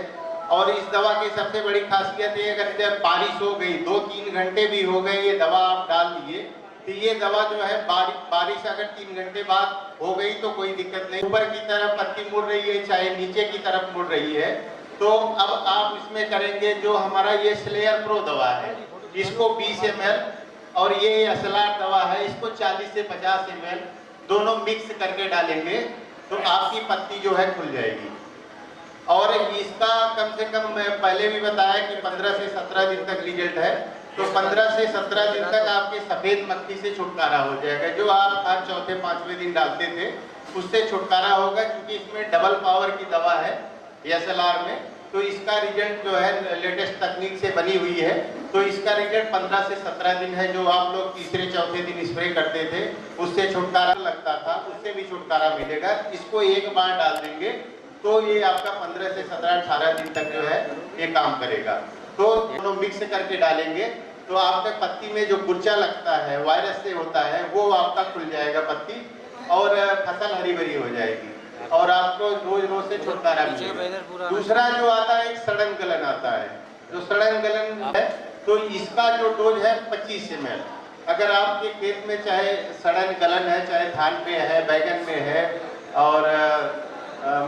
[SPEAKER 2] और इस दवा की सबसे बड़ी खासियत है, अगर जब बारिश हो गई, 2-3 घंटे भी हो गए, ये दवा आप डाल दिए तो ये दवा जो है बारिश अगर 3 घंटे बाद हो गई तो कोई दिक्कत नहीं। ऊपर की तरफ पत्ती मुड़ रही है चाहे नीचे की तरफ मुड़ रही है, तो अब आप इसमें करेंगे जो हमारा ये स्लेयर प्रो दवा है, इसको 20 ml, और ये असलार दवा है, इसको 40 से 50 ml दोनों मिक्स करके डालेंगे तो आपकी पत्ती जो है खुल जाएगी। और इसका कम से कम मैं पहले भी बताया कि 15 से 17 दिन तक रिजल्ट है। तो 15 से 17 दिन तक आपके सफ़ेद मक्खी से छुटकारा हो जाएगा। जो आप हर 4-5वें दिन डालते थे उससे छुटकारा होगा, क्योंकि इसमें डबल पावर की दवा है SLR में। तो इसका रिजल्ट जो है लेटेस्ट तकनीक से बनी हुई है। तो इसका रिजल्ट 15 से 17 दिन है। जो आप लोग 3-4 दिन स्प्रे करते थे उससे छुटकारा लगता था, उससे भी छुटकारा मिलेगा। इसको एक बार डाल देंगे तो ये आपका 15 से 17-18 दिन तक जो है ये काम करेगा। तो दोनों मिक्स करके डालेंगे तो आपके पत्ती में जो कुर्चा लगता है, वायरस से होता है, वो आपका खुल जाएगा पत्ती और फसल हरी भरी हो जाएगी। और आपको रोज रोज से छुटकारा मिलेगा। दूसरा जो आता है एक सड़न गलन आता है, जो सड़न गलन है तो इसका जो डोज है 25 ml। अगर आपके खेत में चाहे सड़न गलन है, चाहे धान में है, बैगन में है और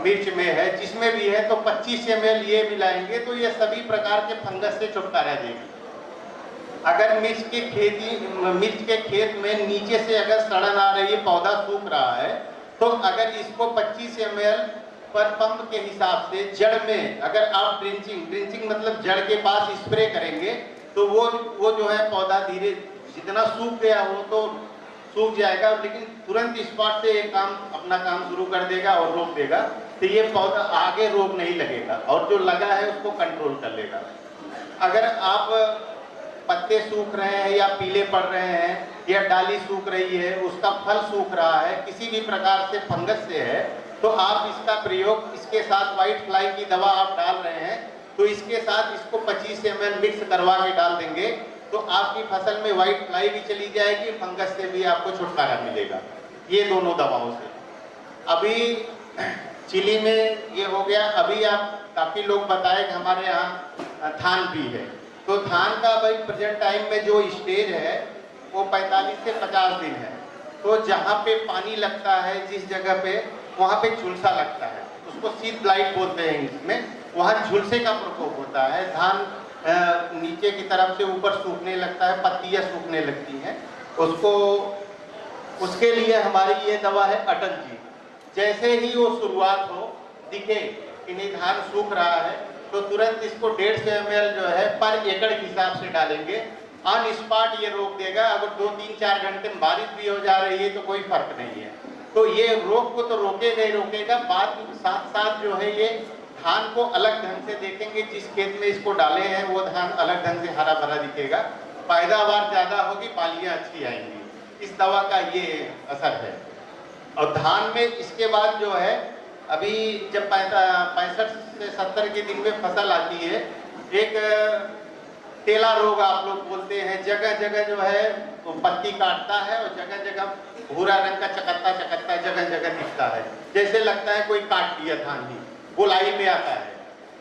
[SPEAKER 2] मिर्च में है, जिसमें भी है, तो 25 ml ये मिलाएंगे तो ये सभी प्रकार के फंगस से छुटकारा देगी। अगर मिर्च के खेत में नीचे से अगर सड़न आ रही है, पौधा सूख रहा है, तो अगर इसको 25 ml पर पंप के हिसाब से जड़ में अगर आप ड्रिंचिंग मतलब जड़ के पास स्प्रे करेंगे तो वो जो है पौधा धीरे जितना सूख गया वो तो सूख जाएगा, लेकिन तुरंत स्पॉट से एक अपना काम शुरू कर देगा और रोक देगा, तो ये पौधा आगे रोग नहीं लगेगा और जो लगा है उसको कंट्रोल कर लेगा। अगर आप पत्ते सूख रहे हैं या पीले पड़ रहे हैं या डाली सूख रही है, उसका फल सूख रहा है, किसी भी प्रकार से फंगस से है, तो आप इसका प्रयोग इसके साथ व्हाइट फ्लाई की दवा आप डाल रहे हैं तो इसके साथ इसको 25 ml मिक्स करवा के डाल देंगे तो आपकी फसल में व्हाइट फ्लाई भी चली जाएगी, फंगस से भी आपको छुटकारा मिलेगा ये दोनों दवाओं से। अभी चिली में ये हो गया। अभी आप काफ़ी लोग बताए कि हमारे यहाँ धान भी है, तो धान का भाई प्रेजेंट टाइम में जो स्टेज है वो 45 से 50 दिन है। तो जहाँ पे पानी लगता है जिस जगह पे वहाँ पे झुलसा लगता है, उसको शीत ब्लाइट बोलते हैं इसमें, वहाँ झुलसे का प्रकोप होता है। धान नीचे की तरफ से ऊपर सूखने लगता है, पत्तियाँ सूखने लगती हैं, उसके लिए हमारी ये दवा है अटल जी। जैसे ही वो शुरुआत हो दिखे कि नहीं धान सूख रहा है तो तुरंत इसको 150 ml जो है पर एकड़ के हिसाब से डालेंगे, ऑन स्पॉट ये रोक देगा। अगर 2-3-4 घंटे में बारिश भी हो जा रही है तो कोई फर्क नहीं है, तो ये रोग को तो रोकेगा ही रोकेगा, बाद में साथ साथ जो है ये धान को अलग ढंग से देखेंगे। जिस खेत में इसको डाले हैं वो धान अलग ढंग से हरा भरा दिखेगा, पैदावार ज़्यादा होगी, पालियाँ अच्छी आएंगी। इस दवा का ये असर है। और धान में इसके बाद जो है अभी जब 65 से 70 के दिन में फसल आती है, एक तेला रोग आप लोग बोलते हैं, जगह जगह जो है वो पत्ती काटता है और जगह जगह भूरा रंग का चकत्ता जगह जगह दिखता है, जैसे लगता है कोई काट दिया धान ही, गोलाई में आता है।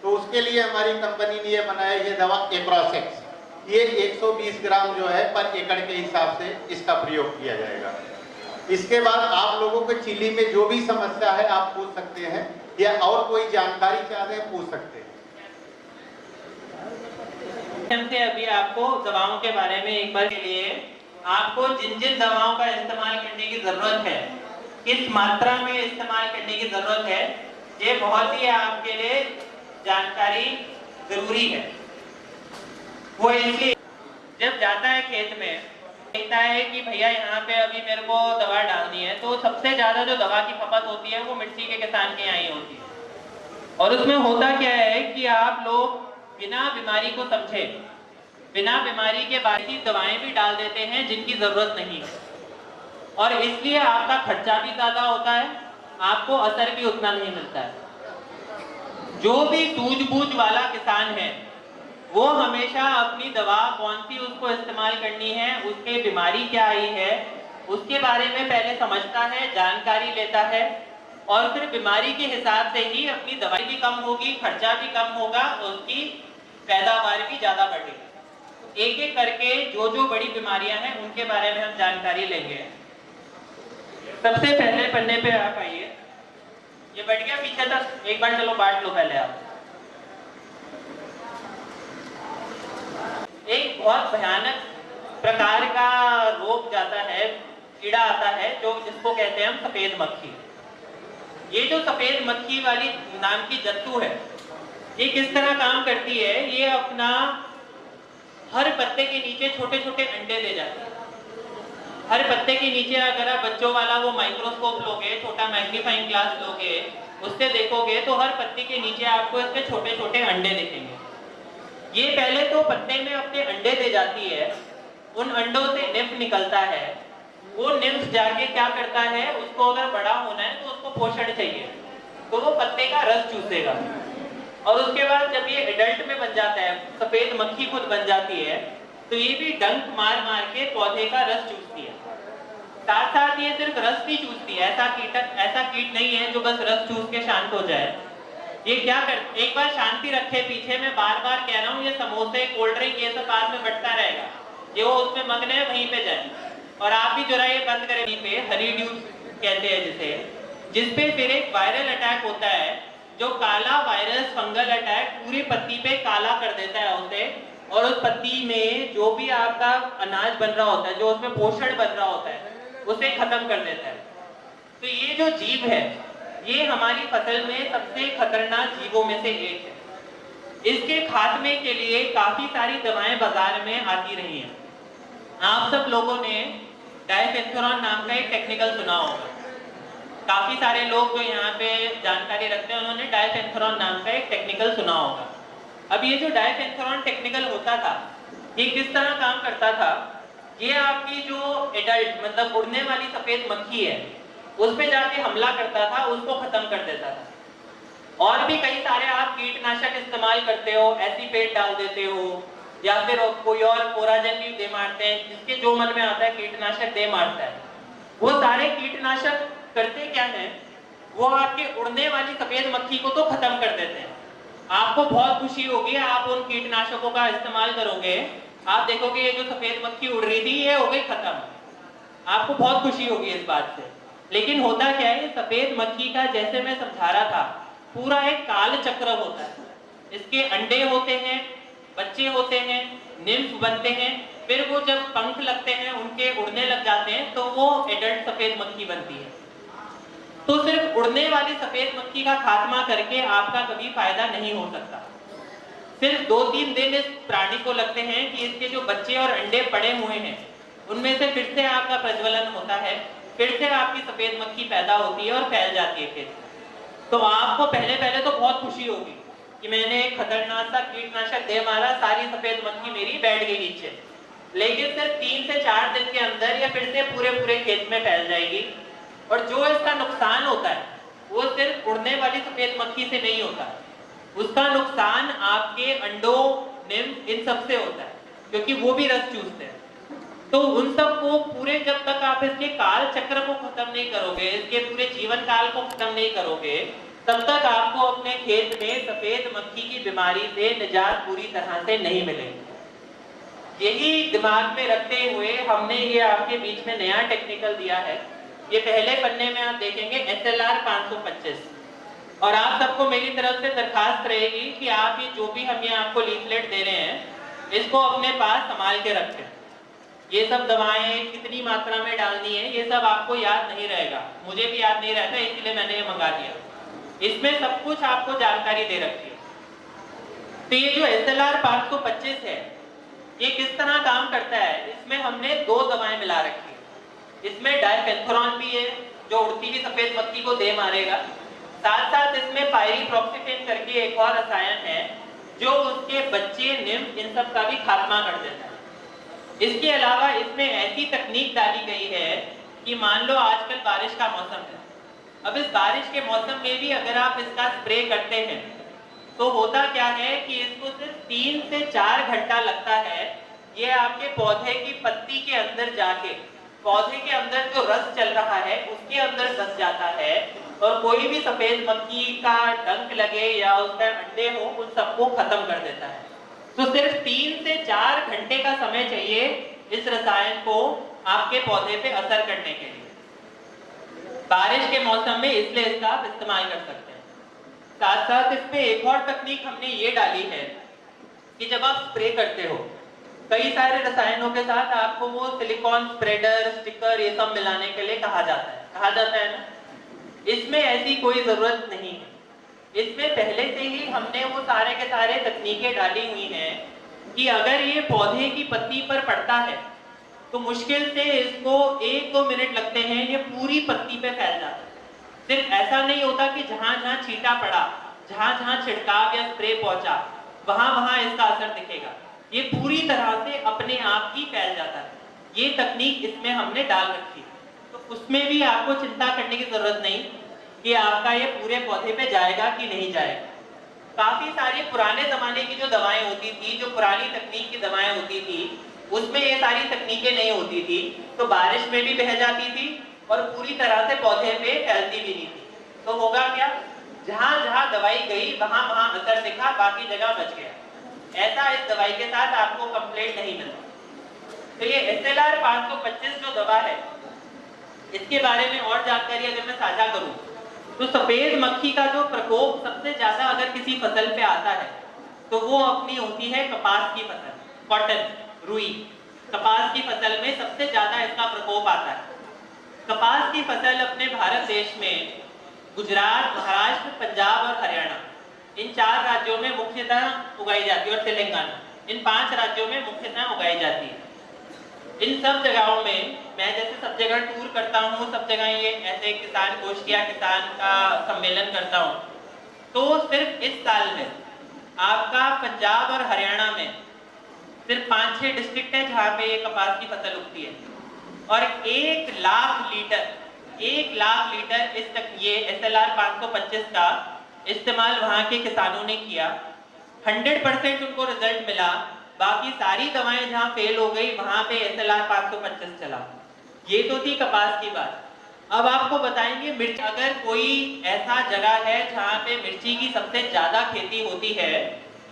[SPEAKER 2] तो उसके लिए हमारी कंपनी ने ये बनाया ये दवा एप्रोसेक्स, ये 120 ग्राम जो है पर एकड़ के हिसाब से इसका प्रयोग किया जाएगा। इसके बाद आप लोगों को चिली में जो भी समस्या है आप पूछ सकते हैं या और कोई जानकारी चाहते हैं पूछ सकते हैं।
[SPEAKER 3] हमसे अभी आपको दवाओं के बारे में एक बार के लिए आपको जिन जिन दवाओं का इस्तेमाल करने की जरूरत है, किस मात्रा में इस्तेमाल करने की जरूरत है, ये बहुत ही आपके लिए जानकारी जरूरी है। वो इसलिए जब जाता है खेत में कहता है कि भैया यहाँ पे अभी मेरे को दवा डालनी है, तो सबसे ज्यादा जो दवा की खपत होती है वो मिर्ची के किसान के यहाँ ही होती है। और उसमें होता क्या है कि आप लोग बिना बीमारी को समझे, बिना बीमारी के बाद ही दवाएं भी डाल देते हैं जिनकी जरूरत नहीं है, और इसलिए आपका खर्चा भी ज्यादा होता है, आपको असर भी उतना नहीं मिलता है। जो भी सूझबूझ वाला किसान है वो हमेशा अपनी दवा कौन सी उसको इस्तेमाल करनी है, उसके बीमारी क्या आई है उसके बारे में पहले समझता है, जानकारी लेता है, और फिर बीमारी के हिसाब से ही अपनी दवाई भी कम होगी, खर्चा भी कम होगा, उसकी पैदावार भी ज्यादा बढ़ेगी। एक एक करके जो जो बड़ी बीमारियां हैं उनके बारे में हम जानकारी लेंगे। सबसे पहले पन्ने पे आप आइए, ये बैठ गया पीछे तक, एक बार चलो बांट लो पहले आप। एक बहुत भयानक प्रकार का रोग जाता है, कीड़ा आता है, जो जिसको कहते हैं हम सफेद मक्खी। ये जो सफेद मक्खी वाली नाम की जंतु है, ये किस तरह काम करती है, ये अपना हर पत्ते के नीचे छोटे छोटे अंडे दे जाती है। हर पत्ते के नीचे अगर आप बच्चों वाला वो माइक्रोस्कोप लोगे, छोटा मैग्नीफाइंग ग्लास लोगे, उससे देखोगे तो हर पत्ती के नीचे आपको इसके छोटे छोटे अंडे दिखेंगे। ये पहले तो पत्ते में अपने अंडे दे जाती है, उन अंडों से निम्फ निकलता है, वो निम्फ जाके क्या करता है, उसको अगर बड़ा होना है तो उसको पोषण चाहिए, तो वो पत्ते का रस चूसेगा, और उसके बाद जब ये एडल्ट में बन जाता है, सफेद मक्खी खुद बन जाती है, तो ये भी डंक मार मार के पौधे का रस चूसती है। साथ साथ ये सिर्फ रस भी चूसती है, ऐसा कीट नहीं है जो बस रस चूस के शांत हो जाए। ये क्या कर, एक बार शांति रखे पीछे, मैं बार बार कह रहा हूँ, ये समोसे कोल्ड ड्रिंक ये सब बाद में बढ़ता रहेगा, ये वो उसमें मगन है वहीं पे जाए। और आप भी जरा ये बंद करें, वहीं पे हनी ड्यू कहते हैं जिसपे फिर एक वायरल अटैक होता है, जो काला वायरस फंगल अटैक पूरी पत्ती पे काला कर देता है उसे, और उस पत्ती में जो भी आपका अनाज बन रहा होता है, जो उसमें पोषण बन रहा होता है, उसे खत्म कर देता है। तो ये जो जीव है, ये हमारी फसल में सबसे खतरनाक जीवों में से एक है। इसके खात्मे के लिए काफी सारी दवाएं बाजार में आती रही हैं। आप सब लोगों ने डायफेंथोरॉन नाम का एक टेक्निकल सुना होगा। काफी सारे लोग जो यहाँ पे जानकारी रखते हैं, उन्होंने डायफेंथोरॉन नाम का एक टेक्निकल सुना होगा। अब ये जो डायफेंथोरॉन टेक्निकल होता था, ये किस तरह काम करता था, ये आपकी जो एडल्ट मतलब उड़ने वाली सफेद मक्खी है, उस पे जाके हमला करता था, उसको खत्म कर देता था। और भी कई सारे आप कीटनाशक इस्तेमाल करते हो, एसीफेट डाल देते हो, या फिर कोई और कोराजन भी दे मारते हैं, जिसके जो मन में आता है कीटनाशक दे मारता है। वो सारे कीटनाशक करते क्या है, वो आपके उड़ने वाली सफेद मक्खी को तो खत्म कर देते हैं। आपको बहुत खुशी होगी, आप उन कीटनाशकों का इस्तेमाल करोगे, आप देखोगे ये जो सफेद मक्खी उड़ रही थी ये हो गई खत्म। आपको बहुत खुशी होगी इस बात से। लेकिन होता क्या है, सफेद मक्खी का जैसे मैं समझा रहा था, पूरा एक काल चक्र होता है। इसके अंडे होते हैं, बच्चे होते हैं, निम्फ बनते हैं, फिर वो जब पंख लगते हैं, उनके उड़ने लग जाते हैं, तो वो एडल्ट सफेद मक्खी बनती है। तो सिर्फ उड़ने वाली सफेद मक्खी का खात्मा करके आपका कभी फायदा नहीं हो सकता। सिर्फ 2-3 दिन इस प्राणी को लगते हैं कि इसके जो बच्चे और अंडे पड़े हुए हैं, उनमें से फिर से आपका प्रज्वलन होता है, फिर से आपकी सफेद मक्खी पैदा होती है और फैल जाती है फिर। तो आपको पहले तो बहुत खुशी होगी कि मैंने एक खतरनाक सा कीटनाशक दे मारा, सारी सफेद मक्खी मेरी बैठ गई नीचे। लेकिन सिर्फ 3 से 4 दिन के अंदर ये फिर से पूरे खेत में फैल जाएगी। और जो इसका नुकसान होता है, वो सिर्फ उड़ने वाली सफेद मक्खी से नहीं होता, उसका नुकसान आपके अंडों, निम्फ, इन सब से होता है, क्योंकि वो भी रस चूसते हैं। तो उन सब को पूरे, जब तक आप इसके काल चक्र को खत्म नहीं करोगे, इसके पूरे जीवन काल को खत्म नहीं करोगे, तब तक आपको अपने खेत में सफेद मक्खी की बीमारी से निजात पूरी तरह से नहीं मिलेगी। यही दिमाग में रखते हुए हमने ये आपके बीच में नया टेक्निकल दिया है। ये पहले पन्ने में आप देखेंगे SLR 525। और आप सबको मेरी तरफ से दरखास्त रहेगी कि आप ये जो भी हम ये आपको लीफलेट दे रहे हैं, इसको अपने पास संभाल के रखें। ये सब दवाएं कितनी मात्रा में डालनी है, ये सब आपको याद नहीं रहेगा, मुझे भी याद नहीं रहता, इसलिए मैंने ये मंगा दिया। इसमें सब कुछ आपको जानकारी दे रखी है। तो ये जो SLR 525 है, ये किस तरह काम करता है, इसमें हमने 2 दवाएं मिला रखी है। इसमें डायफेंथोरॉन भी है, जो उड़ती हुई सफेद मक्खी को दे मारेगा। साथ साथ इसमें पायरीप्रोक्सिफेन करके एक और रसायन है, जो उसके बच्चे, निम्फ, इन सब का भी खात्मा कर देता है। इसके अलावा इसमें ऐसी तकनीक डाली गई है कि मान लो आजकल बारिश का मौसम है, अब इस बारिश के मौसम में भी अगर आप इसका स्प्रे करते हैं, तो होता क्या है कि इसको सिर्फ 3 से 4 घंटा लगता है, ये आपके पौधे की पत्ती के अंदर जाके, पौधे के अंदर जो रस चल रहा है उसके अंदर धस जाता है, और कोई भी सफेद मक्खी का डंक लगे या उसका अंडे हो, उन सबको खत्म कर देता है। तो सिर्फ 3 से 4 घंटे का समय चाहिए इस रसायन को आपके पौधे पे असर करने के लिए। बारिश के मौसम में इसलिए इसका आप इस्तेमाल कर सकते हैं। साथ साथ इसमें एक और तकनीक हमने ये डाली है कि जब आप स्प्रे करते हो, कई सारे रसायनों के साथ आपको वो सिलिकॉन स्प्रेडर, स्टिकर, ये सब मिलाने के लिए कहा जाता है ना। इसमें ऐसी कोई जरूरत नहीं है। इसमें पहले से ही हमने वो सारे के सारे तकनीकें डाली हुई हैं कि अगर ये पौधे की पत्ती पर पड़ता है, तो मुश्किल से इसको 1-2 मिनट लगते हैं, ये पूरी पत्ती पे फैल जाता है। सिर्फ ऐसा नहीं होता कि जहां जहां छींटा पड़ा, जहां जहां छिड़काव या स्प्रे पहुंचा, वहां वहां इसका असर दिखेगा। ये पूरी तरह से अपने आप ही फैल जाता है। ये तकनीक इसमें हमने डाल रखी है, तो उसमें भी आपको चिंता करने की जरूरत नहीं कि आपका ये पूरे पौधे पे जाएगा कि नहीं जाएगा। काफी सारी पुराने जमाने की जो दवाएं होती थी, जो पुरानी तकनीक की दवाएं होती थी, उसमें ये सारी तकनीकें नहीं होती थी, तो बारिश में भी बह जाती थी और पूरी तरह से पौधे पे फैलती भी नहीं थी। तो होगा क्या, जहां जहां दवाई गई वहां वहां असर दिखा, बाकी जगह बच गया। ऐसा इस दवाई के साथ आपको कंप्लेंट नहीं मिलता। तो ये SLR 525 जो दवा है, इसके बारे में और जानकारी अगर मैं साझा करूं तो सफेद मक्खी का जो प्रकोप सबसे ज्यादा अगर किसी फसल पे आता है तो वो अपनी होती है कपास की फसल, कॉटन, रुई। कपास की फसल में सबसे ज्यादा इसका प्रकोप आता है। कपास की फसल अपने भारत देश में गुजरात, महाराष्ट्र, पंजाब और हरियाणा, इन 4 राज्यों में मुख्यतः उगाई जाती है, और तेलंगाना, इन 5 राज्यों में मुख्यतः उगाई जाती है। इन सब जगहों में मैं जैसे सब जगह टूर करता हूँ, सब जगह ये ऐसे किसान गोष्ठी या किसान का सम्मेलन करता हूँ, तो सिर्फ इस साल में आपका पंजाब और हरियाणा में सिर्फ 5-6 डिस्ट्रिक्ट है जहाँ पे ये कपास की फसल उगती है, और 1 लाख लीटर इस तक ये SLR 525 का इस्तेमाल वहाँ के किसानों ने किया। 100% उनको रिजल्ट मिला। बाकी सारी दवाएं जहां फेल हो गई वहां पे SLR 525 चला। ये तो थी कपास की बात। अब आपको बताएंगे मिर्च, अगर कोई ऐसा जगह है जहां पे मिर्ची की सबसे ज्यादा खेती होती है,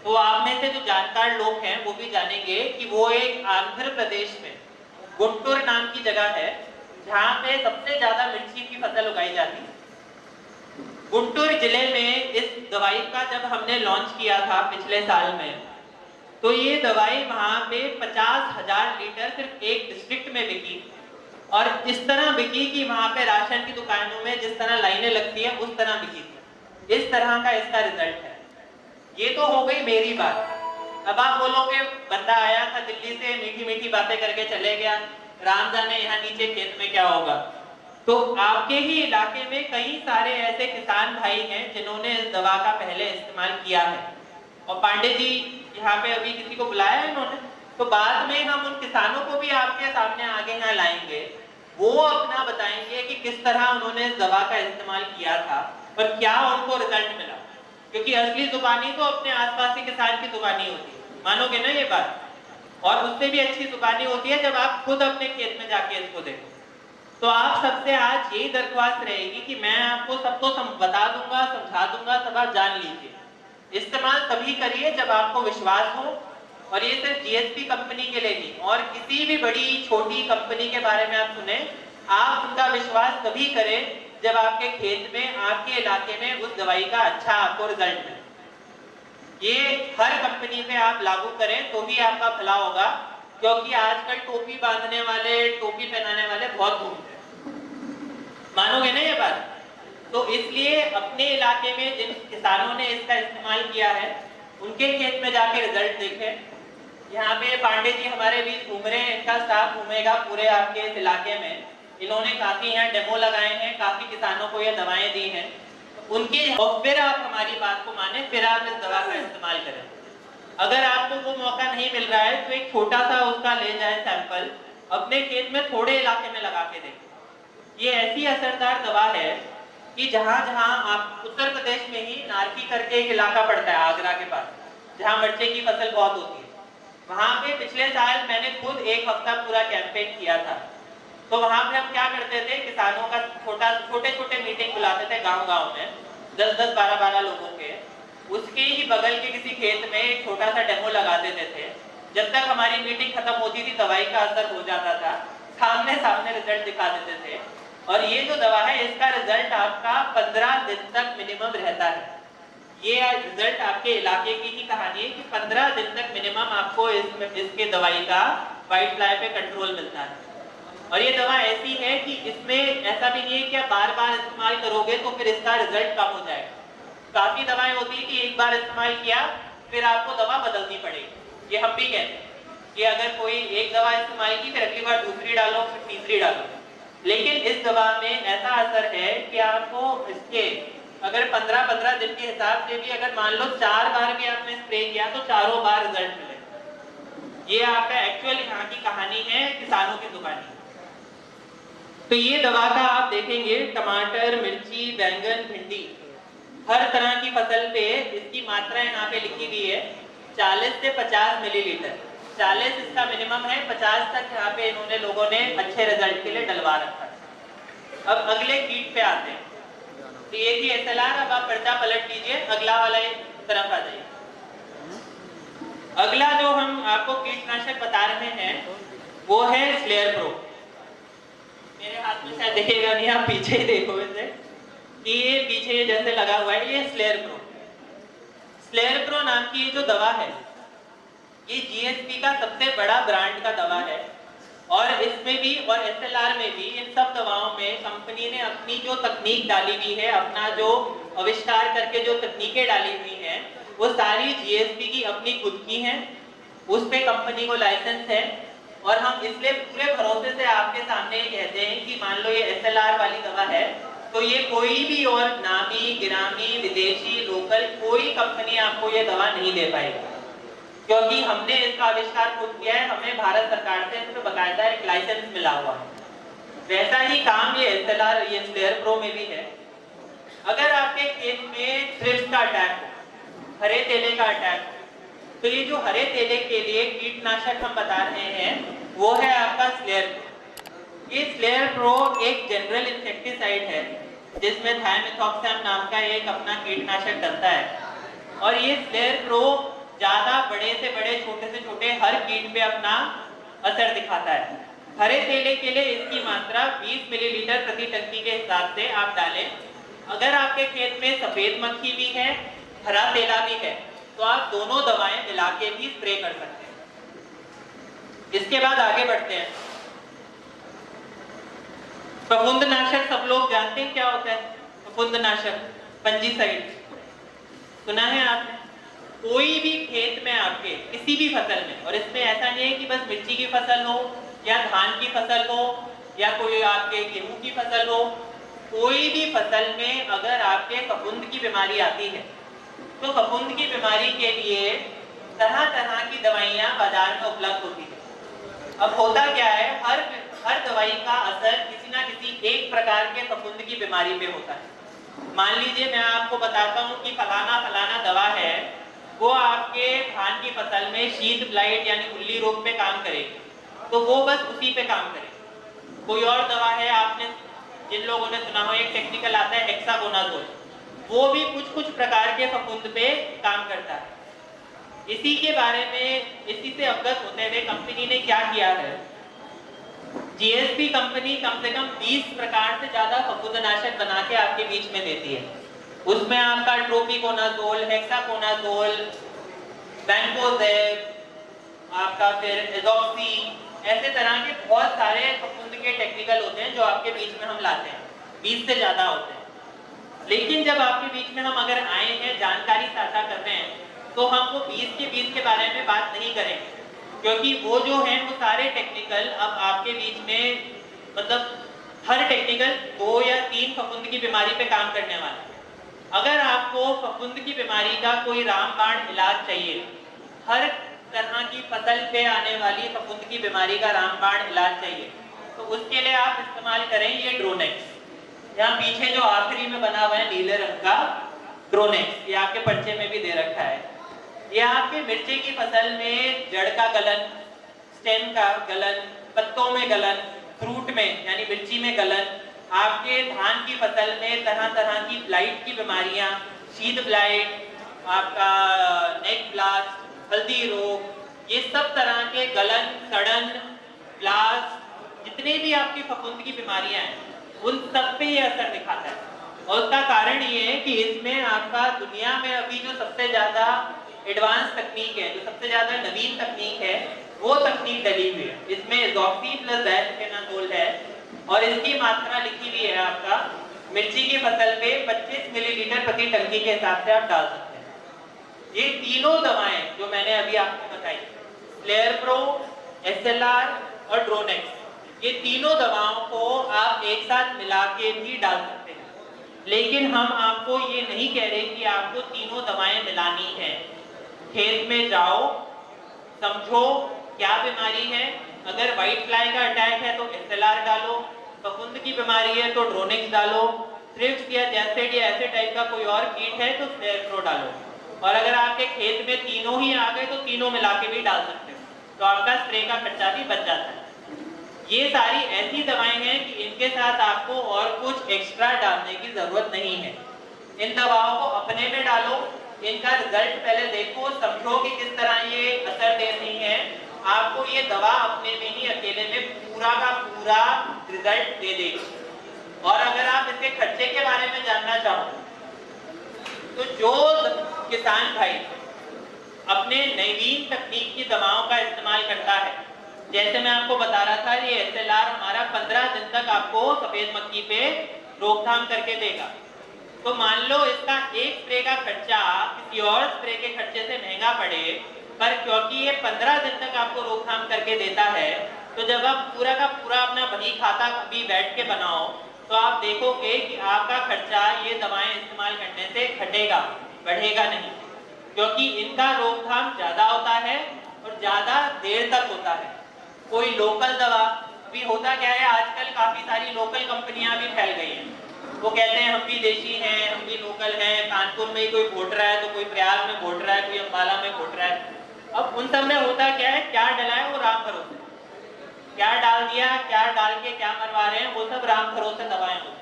[SPEAKER 3] तो आप में से जो जानकार लोग हैं वो भी जानेंगे कि वो एक आंध्र प्रदेश में गुंटूर नाम की जगह है जहां पे सबसे ज्यादा मिर्ची की फसल उगाई जाती है। गुंटूर जिले में इस दवाई का जब हमने लॉन्च किया था पिछले साल में, तो ये दवाई वहां पे 50,000 लीटर सिर्फ एक डिस्ट्रिक्ट में बिकी, और इस तरह बिकी कि वहां पे राशन की दुकानों में जिस तरह लाइनें लगती है उस तरह बिकी थी। इस तरह का इसका रिजल्ट है। ये तो हो गई मेरी बात। अब आप बोलोगे बंदा आया था दिल्ली से, मीठी मीठी बातें करके चले गया, राम जाने यहाँ नीचे खेत में क्या होगा। तो आपके ही इलाके में कई सारे ऐसे किसान भाई हैं जिन्होंने इस दवा का पहले इस्तेमाल किया है, और पांडे जी यहाँ पे अभी किसी को बुलाया है इन्होंने, तो बाद में हम उन किसानों को भी आपके सामने आगे यहाँ लाएंगे। वो अपना बताएंगे कि किस तरह उन्होंने इस दवा का इस्तेमाल किया था और क्या उनको रिजल्ट मिला। क्योंकि असली जुबानी तो अपने आसपास के किसान की जुबानी होती है, मानोगे ना ये बात। और उससे भी अच्छी जुबानी होती है जब आप खुद अपने खेत में जाके इसको देखो। तो आप सबसे आज यही दरख्वास्त रहेगी कि मैं आपको सबको बता दूंगा, समझा दूंगा, सब आप जान लीजिए। इस्तेमाल तभी करिए जब आपको विश्वास हो, और ये सिर्फ GSP कंपनी के लिए नहीं, और किसी भी बड़ी छोटी कंपनी के बारे में आप सुने, आप उनका विश्वास तभी करें जब आपके खेत में, आपके इलाके में उस दवाई का अच्छा आपको रिजल्ट मिले। ये हर कंपनी पे आप लागू करें तो ही आपका भला होगा, क्योंकि आजकल टोपी बांधने वाले, टोपी पहनाने वाले बहुत घूमते हैं, मानोगे ना ये बात। तो इसलिए अपने इलाके में जिन किसानों ने इसका इस्तेमाल किया है उनके खेत में जाके रिजल्ट देखें। यहाँ पे पांडे जी हमारे बीच घूम रहे हैं, इनका स्टाफ घूमेगा पूरे आपके इस इलाके में। इन्होंने काफी यहाँ डेमो लगाए हैं, काफी किसानों को ये दवाएं दी हैं उनकी, और फिर आप हमारी बात को माने, फिर आप इस दवा का इस्तेमाल करें। अगर आपको वो मौका नहीं मिल रहा है तो एक छोटा सा उसका ले जाए सैंपल, अपने खेत में थोड़े इलाके में लगा के देखें। ये ऐसी असरदार दवा है कि जहां जहां आप, उत्तर प्रदेश में ही नारकी करके एक इलाका पड़ता है आगरा के पास, जहां मिर्ची की फसल बहुत होती है, वहां पे पिछले साल मैंने खुद 1 हफ्ता पूरा कैंपेन किया था। तो वहां पे हम क्या करते थे, किसानों का छोटे छोटे मीटिंग बुलाते थे गांव-गांव में, 10-10, 12-12 लोगों के। उसके ही बगल के किसी खेत में एक छोटा सा डेमो लगा देते थे। जब तक हमारी मीटिंग खत्म होती थी दवाई का असर हो जाता था, सामने सामने रिजल्ट दिखा देते थे। और ये जो दवा है इसका रिजल्ट आपका 15 दिन तक मिनिमम रहता है। ये रिजल्ट आपके इलाके की ही कहानी है कि 15 दिन तक मिनिमम आपको इसके दवाई का व्हाइट फ्लाई पे कंट्रोल मिलता है। और ये दवा ऐसी है कि इसमें ऐसा भी नहीं है कि आप बार बार इस्तेमाल करोगे तो फिर इसका रिजल्ट कम हो जाएगा। काफी दवाएं होती है कि एक बार इस्तेमाल किया फिर आपको दवा बदलनी पड़ेगी। ये हम भी कहते हैं कि अगर कोई एक दवा इस्तेमाल की फिर अगली बार दूसरी डालो, फिर तीसरी डालो। लेकिन इस दवा में ऐसा असर है कि आपको इसके अगर 15-15 दिन के हिसाब से भी अगर मान लो 4 बार भी आपने स्प्रे किया तो चारों बार रिजल्ट मिले। ये आपका एक्चुअल यहाँ की कहानी है किसानों की जुबानी। तो ये दवा का आप देखेंगे टमाटर, मिर्ची, बैंगन, भिंडी, हर तरह की फसल पे इसकी मात्रा यहाँ पे लिखी हुई है 40 से 50 मिलीलीटर। 40 इसका मिनिमम है, 50 तक यहाँ पे इन्होंने लोगों ने अच्छे रिजल्ट के लिए डलवा रखा है। अब अगले कीट पे आते हैं। तो ये थी SLR। अब आप पर्चा पलट लीजिए, अगला वाला तरफ आ जाइए। अगला जो हम आपको कीटनाशक बता रहे हैं वो है स्लेयर प्रो। मेरे हाथ में शायद दिखेगा नहीं, आप पीछे ही देखो इसे कि ये पीछे जैसे लगा हुआ है, ये स्लेयर प्रो। स्लेयर प्रो नाम की ये जो दवा है ये GSP का सबसे बड़ा ब्रांड का दवा है और इसमें भी और SLR में भी, इन सब दवाओं में कंपनी ने अपनी जो तकनीक डाली हुई है, अपना जो आविष्कार करके जो तकनीकें डाली हुई हैं वो सारी GSP की अपनी खुद की हैं। उस पे कंपनी को लाइसेंस है और हम इसलिए पूरे भरोसे से आपके सामने ये कहते हैं कि मान लो ये SLR वाली दवा है तो ये कोई भी और नामी गिरामी विदेशी लोकल कोई कंपनी आपको ये दवा नहीं दे पाएगी, क्योंकि हमने इसका आविष्कार खुद किया है। हमें भारत सरकार से इस पे बकायदा एक लाइसेंस मिला हुआ है। वैसा ही काम ये SLR ये स्लेयर प्रो में भी है। अगर आपके खेत में थ्रिप्स का अटैक हो, हरे तेले का अटैक हो, तो ये जो हरे तेले के लिए कीटनाशक हम बता रहे हैं वो है आपका स्लेयर प्रो। ये स्लेयर प्रो एक जनरल इंसेक्टिसाइड है जिसमें थायमिथॉक्सैम नाम का एक अपना कीटनाशक डलता है और ये स्लेयर प्रो ज्यादा बड़े से बड़े छोटे से छोटे हर कीट पे अपना असर दिखाता है। हरे तेले के लिए इसकी मात्रा 20 मिलीलीटर प्रति टंकी के हिसाब से आप डालें। अगर आपके खेत में सफेद मक्खी भी है, हरा तेला भी है, तो आप दोनों दवाएं मिला के भी स्प्रे कर सकते हैं। इसके बाद आगे बढ़ते हैं। फफूंदनाशक सब लोग जानते हैं क्या होता है? फफूंदनाशक फंजीसाइड सुना है आपने? कोई भी खेत में आपके किसी भी फसल में, और इसमें ऐसा नहीं है कि बस मिर्ची की फसल हो या धान की फसल हो या कोई आपके गेहूं की फसल हो, कोई भी फसल में अगर आपके फफूंद की बीमारी आती है तो फफूंद की बीमारी के लिए तरह तरह की दवाइयां बाजार में उपलब्ध होती है। अब होता क्या है, हर दवाई का असर किसी ना किसी एक प्रकार के फफूंद की बीमारी पे होता है। मान लीजिए मैं आपको बताता हूँ कि फलाना दवा है, वो आपके धान की फसल में शीत ब्लाइट यानी उल्ली रोग पे काम करेगी, तो वो बस उसी पे काम करेगी। कोई और दवा है, आपने जिन लोगों ने सुना हो एक टेक्निकल आता है हेक्सागोनाजोल, वो भी कुछ प्रकार के फफूंद पे काम करता है। इसी के बारे में, इसी से अवगत होते हुए कंपनी ने क्या किया है, GSP कंपनी कम से कम 20 प्रकार से ज्यादा फफूंदनाशक बना के आपके बीच में देती है। उसमें आपका ट्रोपिकोनाजोल, हेक्साकोनाजोल, बैंकोजेब, आपका फिर एजॉक्सी, ऐसे तरह के बहुत सारे फफूंद के टेक्निकल होते हैं जो आपके बीच में हम लाते हैं। 20 से ज्यादा होते हैं। लेकिन जब आपके बीच में हम अगर आए हैं जानकारी साझा कर रहे हैं तो हम वो 20 के बारे में बात नहीं करेंगे, क्योंकि वो जो हैं वो सारे टेक्निकल अब आपके बीच में, मतलब हर टेक्निकल 2 या 3 फफूंद की बीमारी पे काम करने वाला है। अगर आपको फफूंद की बीमारी का कोई रामबाण इलाज चाहिए, हर तरह की फसल पे आने वाली फफूंद की बीमारी का रामबाण इलाज चाहिए, तो उसके लिए आप इस्तेमाल करें ये ड्रोनेक्स। यहाँ पीछे जो आखिरी में बना हुआ है नीले रंग का ड्रोनेक्स, ये आपके पर्चे में भी दे रखा है। ये आपके मिर्ची की फसल में जड़ का गलन, स्टेम का गलन, पत्तों में गलन, फ्रूट में यानी मिर्ची में गलन, आपके धान की फसल में तरह तरह की ब्लाइट की बीमारियां, शीत ब्लाइट, आपका नेक ब्लास्ट, हल्दी रोग, ये सब तरह के गलन, सड़न, ब्लास्ट, जितने भी आपकी फफूंद की बीमारियां हैं उन सब पे ये असर दिखाता है। और उसका कारण ये है कि इसमें आपका दुनिया में अभी जो सबसे ज्यादा एडवांस तकनीक है, जो सबसे ज्यादा नवीन तकनीक है, वो तकनीक डली हुई है। इसमें एजॉक्सी प्लस डायथेनाजोल है और इसकी मात्रा लिखी हुई है आपका मिर्ची की फसल पे 25 मिलीलीटर प्रति टंकी के हिसाब से आप डाल सकते हैं। ये तीनों दवाएं जो मैंने अभी आपको बताई, स्लेयर प्रो, SLR और ड्रोनेक्स, ये तीनों दवाओं को आप एक साथ मिला के भी डाल सकते हैं। लेकिन हम आपको ये नहीं कह रहे कि आपको तीनों दवाएं मिलानी है। खेत में जाओ, समझो क्या बीमारी है। अगर व्हाइट फ्लाई का अटैक है तो SLR डालो, फफूंद की बीमारी है तो ड्रोनेक्स डालो, थ्रिप्स या जैसेड या ऐसे टाइप का कोई और कीट है तो स्लेयर प्रो डालो। और अगर आपके खेत में तीनों ही आ गए तो तीनों मिला के भी डाल सकते हो। तो आपका स्प्रे का खर्चा भी बच जाता है। ये सारी ऐसी दवाएं हैं कि इनके साथ आपको और कुछ एक्स्ट्रा डालने की जरूरत नहीं है। इन दवाओं को अपने में डालो, इनका रिजल्ट पहले देखो, समझो कि किस तरह ये असर दे रही है। आपको ये दवा अपने में ही अकेले में पूरा का पूरा रिजल्ट दे देगी। और अगर आप इसके खर्चे के बारे में जानना चाहो तो जो किसान भाई अपने नवीन तकनीक की दवाओं का इस्तेमाल करता है, जैसे मैं आपको बता रहा था, ये SLR हमारा 15 दिन तक आपको सफेद मक्खी पे रोकथाम करके देगा। तो मान लो इसका एक स्प्रे का खर्चा किसी और स्प्रे के खर्चे से महंगा पड़े, पर क्योंकि ये 15 दिन तक आपको रोकथाम करके देता है, तो जब आप पूरा का पूरा अपना बही खाता कभी बैठ के बनाओ तो आप देखोगे कि आपका खर्चा ये दवाएं इस्तेमाल करने से घटेगा, बढ़ेगा नहीं, क्योंकि इनका रोकथाम ज्यादा होता है और ज्यादा देर तक होता है। कोई लोकल दवा, अभी होता क्या है आजकल काफी सारी लोकल कंपनियां भी फैल गई हैं। वो कहते हैं हम भी देशी हैं, हम भी लोकल हैं, कानपुर में ही कोई घोट रहा है तो कोई प्रयाग में घोट रहा है, कोई अम्बाला में घोट रहा है। अब उन सब में होता क्या है, क्या डला है वो राम भरोसे, क्या डाल दिया, क्या डाल के क्या मरवा रहे हैं, वो सब राम भरोसे दवाएं होती।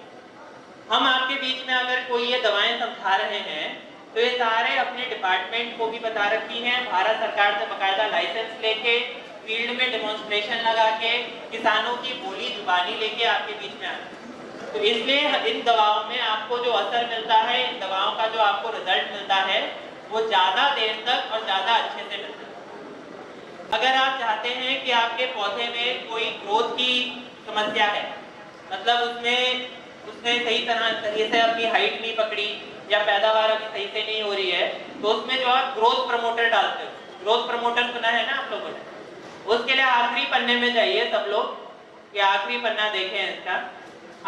[SPEAKER 3] हम आपके बीच में अगर कोई ये दवाएं समझा रहे हैं तो ये सारे अपने डिपार्टमेंट को भी बता रखी हैं, भारत सरकार से बकायदा लाइसेंस लेके, फील्ड में डेमोन्स्ट्रेशन लगा के, किसानों की बोली जुबानी लेके आपके बीच में आए। तो इसलिए इन दवाओं में आपको जो असर मिलता है, इन दवाओं का जो आपको रिजल्ट मिलता है, वो ज्यादा देर तक और ज्यादा अच्छे से मिलता है। अगर आप चाहते हैं कि आपके पौधे में कोई ग्रोथ की समस्या है, मतलब उसने सही से अपनी हाइट नहीं पकड़ी या पैदावार अभी सही से नहीं हो रही है, तो उसमें जो आप ग्रोथ प्रमोटर डालते हो, ग्रोथ प्रमोटर सुना है ना आप लोगों ने, उसके लिए आखिरी पन्ने में जाइए सब लोग, ये आखिरी पन्ना देखें इसका।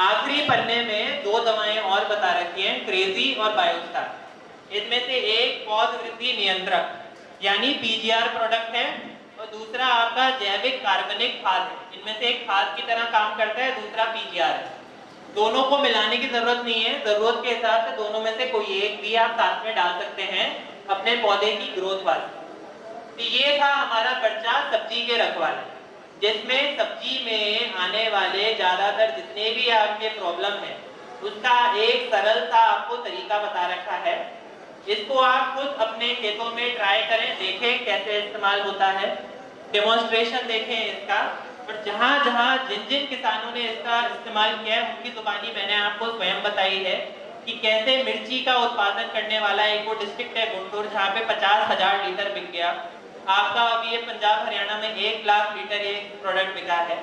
[SPEAKER 3] आखिरी पन्ने में दो दवाएं और बता रखी हैं, क्रेजी और बायोस्टार। इनमें से एक पौध वृद्धि नियंत्रक यानी PGR प्रोडक्ट है और दूसरा आपका जैविक कार्बनिक खाद है। इनमें से एक खाद की तरह काम करता है, दूसरा PGR है। दोनों को मिलाने की जरूरत नहीं है, जरूरत के हिसाब से दोनों में से कोई एक भी आप साथ में डाल सकते हैं अपने पौधे की ग्रोथ वास्ते। तो ये था हमारा पर्चा सब्जी के रखवाले, जिसमें सब्जी में आने वाले ज्यादातर जितने भी आपके प्रॉब्लम है उसका एक सरल सा आपको तरीका बता रखा है। इसको आप खुद अपने खेतों में ट्राई करें, देखें कैसे इस्तेमाल होता है, डेमोन्स्ट्रेशन देखें इसका। और जहां जहां जिन जिन किसानों ने इसका इस्तेमाल किया है उनकी जुबानी मैंने आपको स्वयं बताई है कि कैसे मिर्ची का उत्पादन करने वाला एक वो डिस्ट्रिक्ट है गुंटूर, जहाँ पे 50,000 लीटर बिक गया। आपका अभी ये पंजाब हरियाणा में 1 लाख लीटर ये प्रोडक्ट बिका है।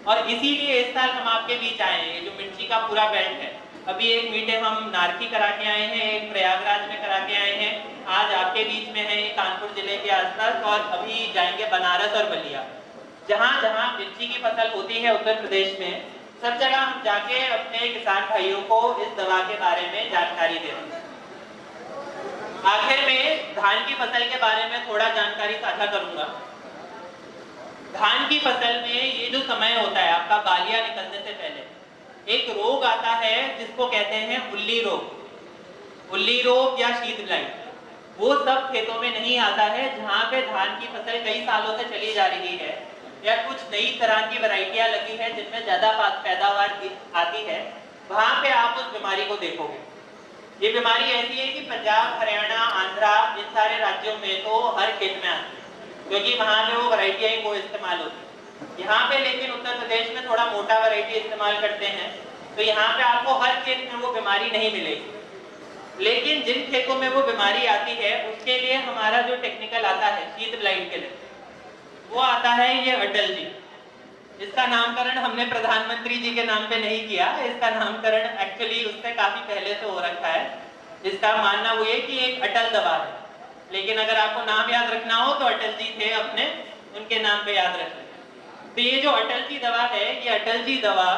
[SPEAKER 3] और इसीलिए इस साल हम आपके बीच आए हैं, ये जो मिर्ची का पूरा बेल्ट है। अभी एक मीटिंग हम नारकी करा के आए हैं, एक प्रयागराज में करा के आए हैं, आज आपके बीच में है कानपुर जिले के आसपास, और अभी जाएंगे बनारस और बलिया। जहाँ जहाँ मिर्ची की फसल होती है उत्तर प्रदेश में, सब जगह हम जाके अपने किसान भाइयों को इस दवा के बारे में जानकारी दे रहे हैं। आखिर में धान की फसल के बारे में थोड़ा जानकारी साझा करूंगा। धान की फसल में ये जो समय होता है आपका बालियां निकलने से पहले, एक रोग आता है जिसको कहते हैं उल्ली रोग। उल्ली रोग या शीत ब्लाइट वो सब खेतों में नहीं आता है। जहाँ पे धान की फसल कई सालों से चली जा रही है या कुछ नई तरह की वैरायटियां लगी है जिनमें ज्यादा पैदावार आती है, वहां पे आप उस बीमारी को देखोगे। ये बीमारी ऐसी है कि पंजाब, हरियाणा, आंध्रा, इन सारे राज्यों में तो हर खेत में आती है, क्योंकि वहां जो वैरायटियां वो इस्तेमाल होती है। यहाँ पे लेकिन उत्तर प्रदेश में थोड़ा मोटा वैरायटी इस्तेमाल करते हैं, तो यहाँ पे आपको हर खेत में वो बीमारी नहीं मिलेगी। लेकिन जिन खेतों में वो बीमारी आती है उसके लिए हमारा जो टेक्निकल आता है शीत ब्लाइट के लिए, वो आता है ये अटल जी। इसका नामकरण हमने प्रधानमंत्री जी के नाम पे नहीं किया, इसका नामकरण एक्चुअली उससे काफी पहले से हो रखा है। इसका मानना वो है कि एक अटल दवा है, लेकिन अगर आपको नाम याद रखना हो तो अटल जी थे अपने, उनके नाम पे याद रखना। तो ये जो अटल जी दवा है, ये अटल जी दवा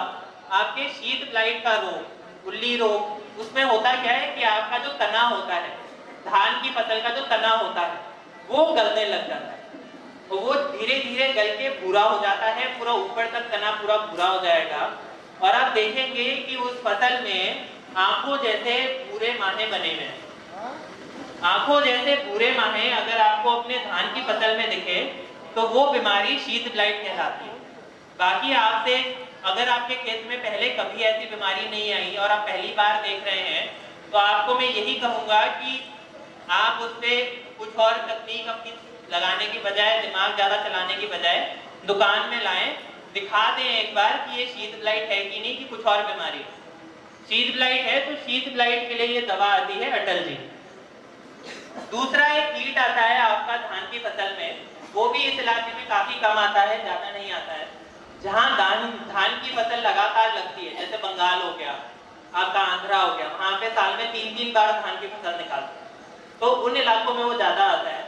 [SPEAKER 3] आपके शीत ब्लाइट का रोग, उल्ली रोग, उसमें होता क्या है कि आपका जो तना होता है, धान की फसल का जो तना होता है वो गलने लग जाता है। तो वो धीरे धीरे गल के भूरा हो जाता है, पूरा ऊपर तक तना पूरा भूरा हो जाएगा। और आप देखेंगे कि उस फसल में आंखों जैसे भूरे माहे बने हुए हैं। आंखों जैसे भूरे माहे अगर आपको अपने धान की फसल में दिखे तो वो बीमारी शीत ब्लाइट कहलाती है। बाकी आपसे अगर आपके खेत में पहले कभी ऐसी बीमारी नहीं आई और आप पहली बार देख रहे हैं, तो आपको मैं यही कहूँगा कि आप उससे कुछ और तकनीक अपनी लगाने की बजाय, दिमाग ज़्यादा चलाने की बजाय दुकान में लाएं, दिखा दें एक बार कि ये शीत ब्लाइट है कि नहीं, कि कुछ और बीमारी है। शीत ब्लाइट है तो शीत ब्लाइट के लिए ये दवा आती है अटल जी। दूसरा एक कीट आता है आपका धान की फसल में, वो भी इस इलाके में काफी कम आता है, ज्यादा नहीं आता है। जहाँ धान की फसल लगातार लगती है, जैसे बंगाल हो गया, आपका आंध्रा हो गया, वहां पे साल में 3-3 बार धान की फसल निकालते हैं, तो उन इलाकों में वो ज्यादा आता है।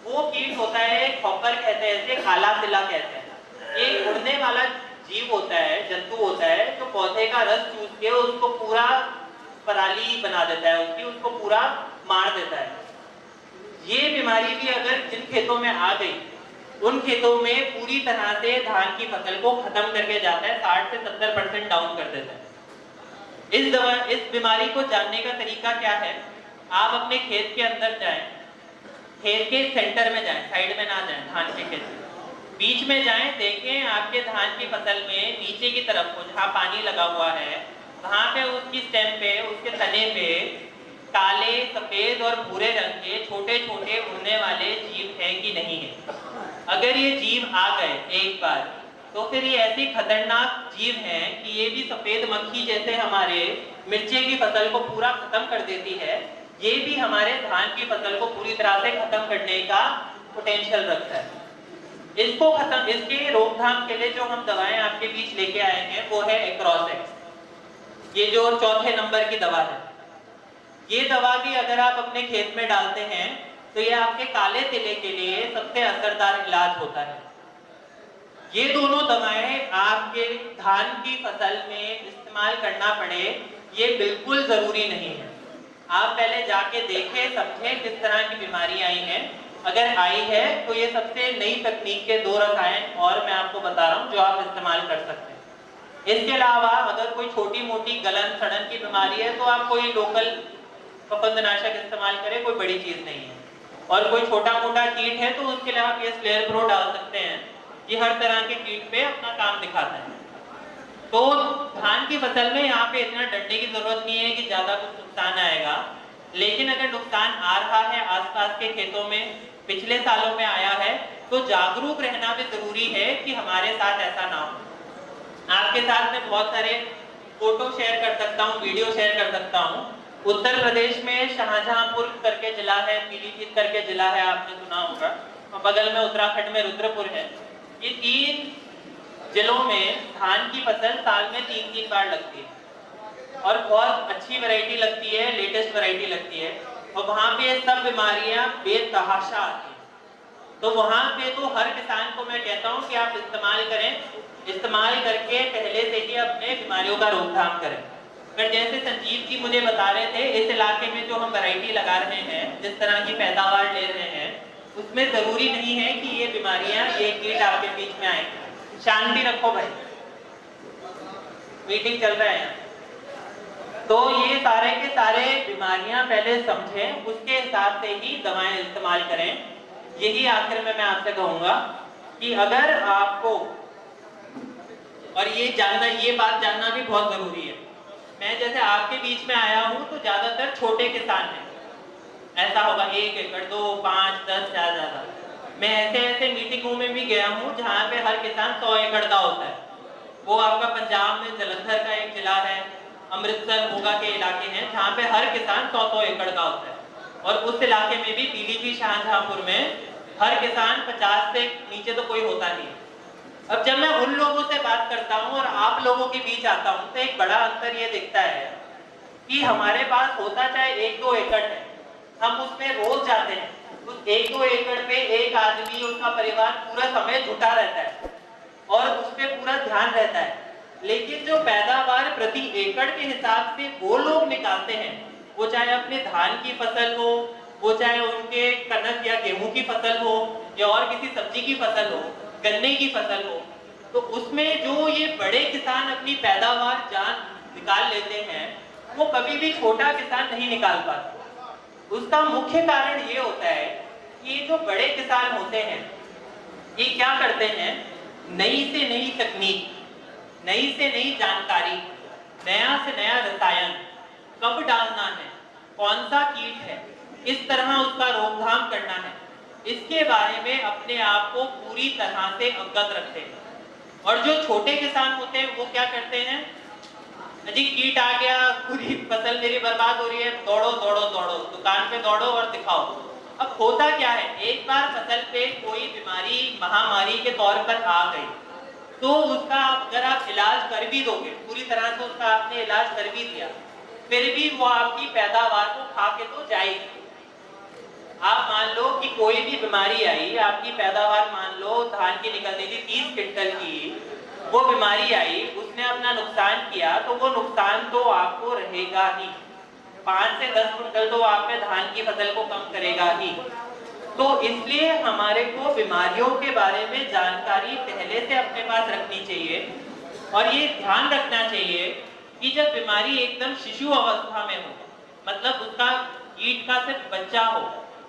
[SPEAKER 3] वो कीट होता है, खॉपर कहते हैं इसे, काला सिला कहते हैं। एक उड़ने वाला जीव होता है, जंतु होता है, जो पौधे का रस चूस के उसको पूरा पराली बना देता है, उसको पूरा मार देता है। ये बीमारी भी अगर जिन खेतों में आ गई, उन खेतों में पूरी तरह से धान की फसल को खत्म करके जाता है, 60 से 70% डाउन कर देता है। इस बीमारी को जानने का तरीका क्या है? आप अपने खेत के अंदर जाएं, खेत के सेंटर में जाएं, साइड में ना जाएं, धान के खेत बीच में जाएं, देखें आपके धान की फसल में नीचे की तरफ को जहाँ पानी लगा हुआ है, वहां पे उसकी स्टेम पे, उसके तने पे काले, सफेद और भूरे रंग के छोटे छोटे उड़ने वाले जीव हैं कि नहीं है। अगर ये जीव आ गए एक बार, तो फिर ये ऐसी खतरनाक जीव हैं कि ये भी सफेद मक्खी जैसे हमारे मिर्ची की फसल को पूरा खत्म कर देती है, ये भी हमारे धान की फसल को पूरी तरह से खत्म करने का पोटेंशियल रखता है। इसके रोकथाम के लिए जो हम दवाएं आपके बीच लेके आए हैं वो है एक्रोसेक्स। ये जो 4थे नंबर की दवा है, ये दवा भी अगर आप अपने खेत में डालते हैं तो ये आपके काले तिले के लिए सबसे असरदार इलाज होता है। ये दोनों दवाएं आपके धान की फसल में इस्तेमाल करना पड़े, ये बिल्कुल जरूरी नहीं है। आप पहले जाके देखें, समझें किस तरह की बीमारी आई है। अगर आई है तो ये सबसे नई तकनीक के 2 रसायन और मैं आपको बता रहा हूँ जो आप इस्तेमाल कर सकते हैं। इसके अलावा अगर कोई छोटी मोटी गलन सड़न की बीमारी है तो आप कोई लोकल फफूंदनाशक इस्तेमाल करें, कोई बड़ी चीज नहीं है। और कोई छोटा मोटा कीट है तो उसके लिए आप ये स्लेयर प्रो डाल सकते हैं, ये हर तरह के कीट पे अपना काम दिखाता है। तो धान की फसल में यहाँ पे इतना डरने की जरूरत नहीं है कि ज्यादा कुछ नुकसान आएगा, लेकिन अगर नुकसान आ रहा है आसपास के खेतों में, पिछले सालों में आया है, तो जागरूक रहना भी जरूरी है कि हमारे साथ ऐसा ना हो। आपके साथ मैं बहुत सारे फोटो शेयर कर सकता हूँ, वीडियो शेयर कर सकता हूँ। उत्तर प्रदेश में शाहजहांपुर करके जिला है, पीलीभीत करके जिला है, आपने सुना होगा, और बगल में उत्तराखंड में रुद्रपुर है। ये 3 जिलों में धान की फसल साल में 3-3 बार लगती है और बहुत अच्छी वैरायटी लगती है, लेटेस्ट वैरायटी लगती है, और वहाँ पे सब बीमारियां बेतहाशा आती हैं। तो वहाँ पे तो हर किसान को मैं कहता हूँ कि आप इस्तेमाल करें, इस्तेमाल करके पहले से ही अपने बीमारियों का रोकथाम करें। पर जैसे संजीव जी मुझे बता रहे थे, इस इलाके में जो हम वैरायटी लगा रहे हैं, जिस तरह की पैदावार ले रहे हैं, उसमें जरूरी नहीं है कि ये बीमारियां, ये कीट आपके बीच में आए। शांति रखो भाई, मीटिंग चल रहा है। तो ये सारे के सारे बीमारियां पहले समझें, उसके हिसाब से ही दवाएं इस्तेमाल करें। यही आखिर में मैं आपसे कहूंगा कि अगर आपको, और ये बात जानना भी बहुत जरूरी है, मैं जैसे आपके बीच में आया हूं तो ज्यादातर छोटे किसान हैं, ऐसा होगा 1 एकड़ 2, 5, 10 ज्यादा। मैं ऐसे मीटिंगों में भी गया हूं जहां पे हर किसान 100 एकड़ का होता है। वो आपका पंजाब में जलंधर का एक जिला है, अमृतसर मोगा के इलाके हैं जहाँ पे हर किसान 100 एकड़ का होता है, और उस इलाके में भी पीलीभीत शाहजहांपुर में हर किसान 50 से नीचे तो कोई होता नहीं। अब जब मैं उन लोगों से बात करता हूँ और आप लोगों के बीच आता हूँ तो एक बड़ा अंतर ये दिखता है कि हमारे पास होता चाहे 1-2 एकड़ है, हम उसमें रोज जाते हैं, उस 1-2 एकड़ पे एक आदमी, उसका परिवार पूरा समय जुटा रहता है और उस पर पूरा ध्यान रहता है। लेकिन जो पैदावार प्रति एकड़ के हिसाब से वो लोग निकालते हैं, वो चाहे अपने धान की फसल हो, वो चाहे उनके कनक या गेहूं की फसल हो, या और किसी सब्जी की फसल हो, गन्ने की फसल हो, तो उसमें जो ये बड़े किसान अपनी पैदावार जान निकाल लेते हैं, वो कभी भी छोटा किसान नहीं निकाल पाता। उसका मुख्य कारण ये होता है कि जो बड़े किसान होते हैं ये क्या करते हैं, नई से नई तकनीक, नई से नई जानकारी, नया से नया रसायन कब डालना है, कौन सा कीट है, इस तरह उसका रोकथाम करना है, इसके बारे में अपने आप को पूरी तरह से अवगत रखते हैं। और जो छोटे किसान होते हैं वो क्या करते हैं, जी कीट आ गया, पूरी फसल मेरी बर्बाद हो रही है, दौड़ो दौड़ो दौड़ो, दुकान पे दौड़ो और दिखाओ। अब होता क्या है, एक बार फसल पे कोई बीमारी महामारी के तौर पर आ गई तो उसका अगर आप इलाज कर भी दोगे, पूरी तरह से उसका आपने इलाज कर भी दिया, फिर भी वो आपकी पैदावार को खा के तो जाएगी। आप मान लो कि कोई भी बीमारी आई, आपकी पैदावार मान लो धान की निकलनी थी 30 क्विंटल की, वो बीमारी आई, उसने अपना नुकसान किया, तो वो नुकसान तो आपको रहेगा ही, 5 से 10 क्विंटल तो आप में धान की फसल को कम करेगा ही। तो इसलिए हमारे को बीमारियों के बारे में जानकारी पहले से अपने पास रखनी चाहिए। और ये ध्यान रखना चाहिए कि जब बीमारी एकदम शिशु अवस्था में हो, मतलब उसका कीट का सिर्फ बच्चा हो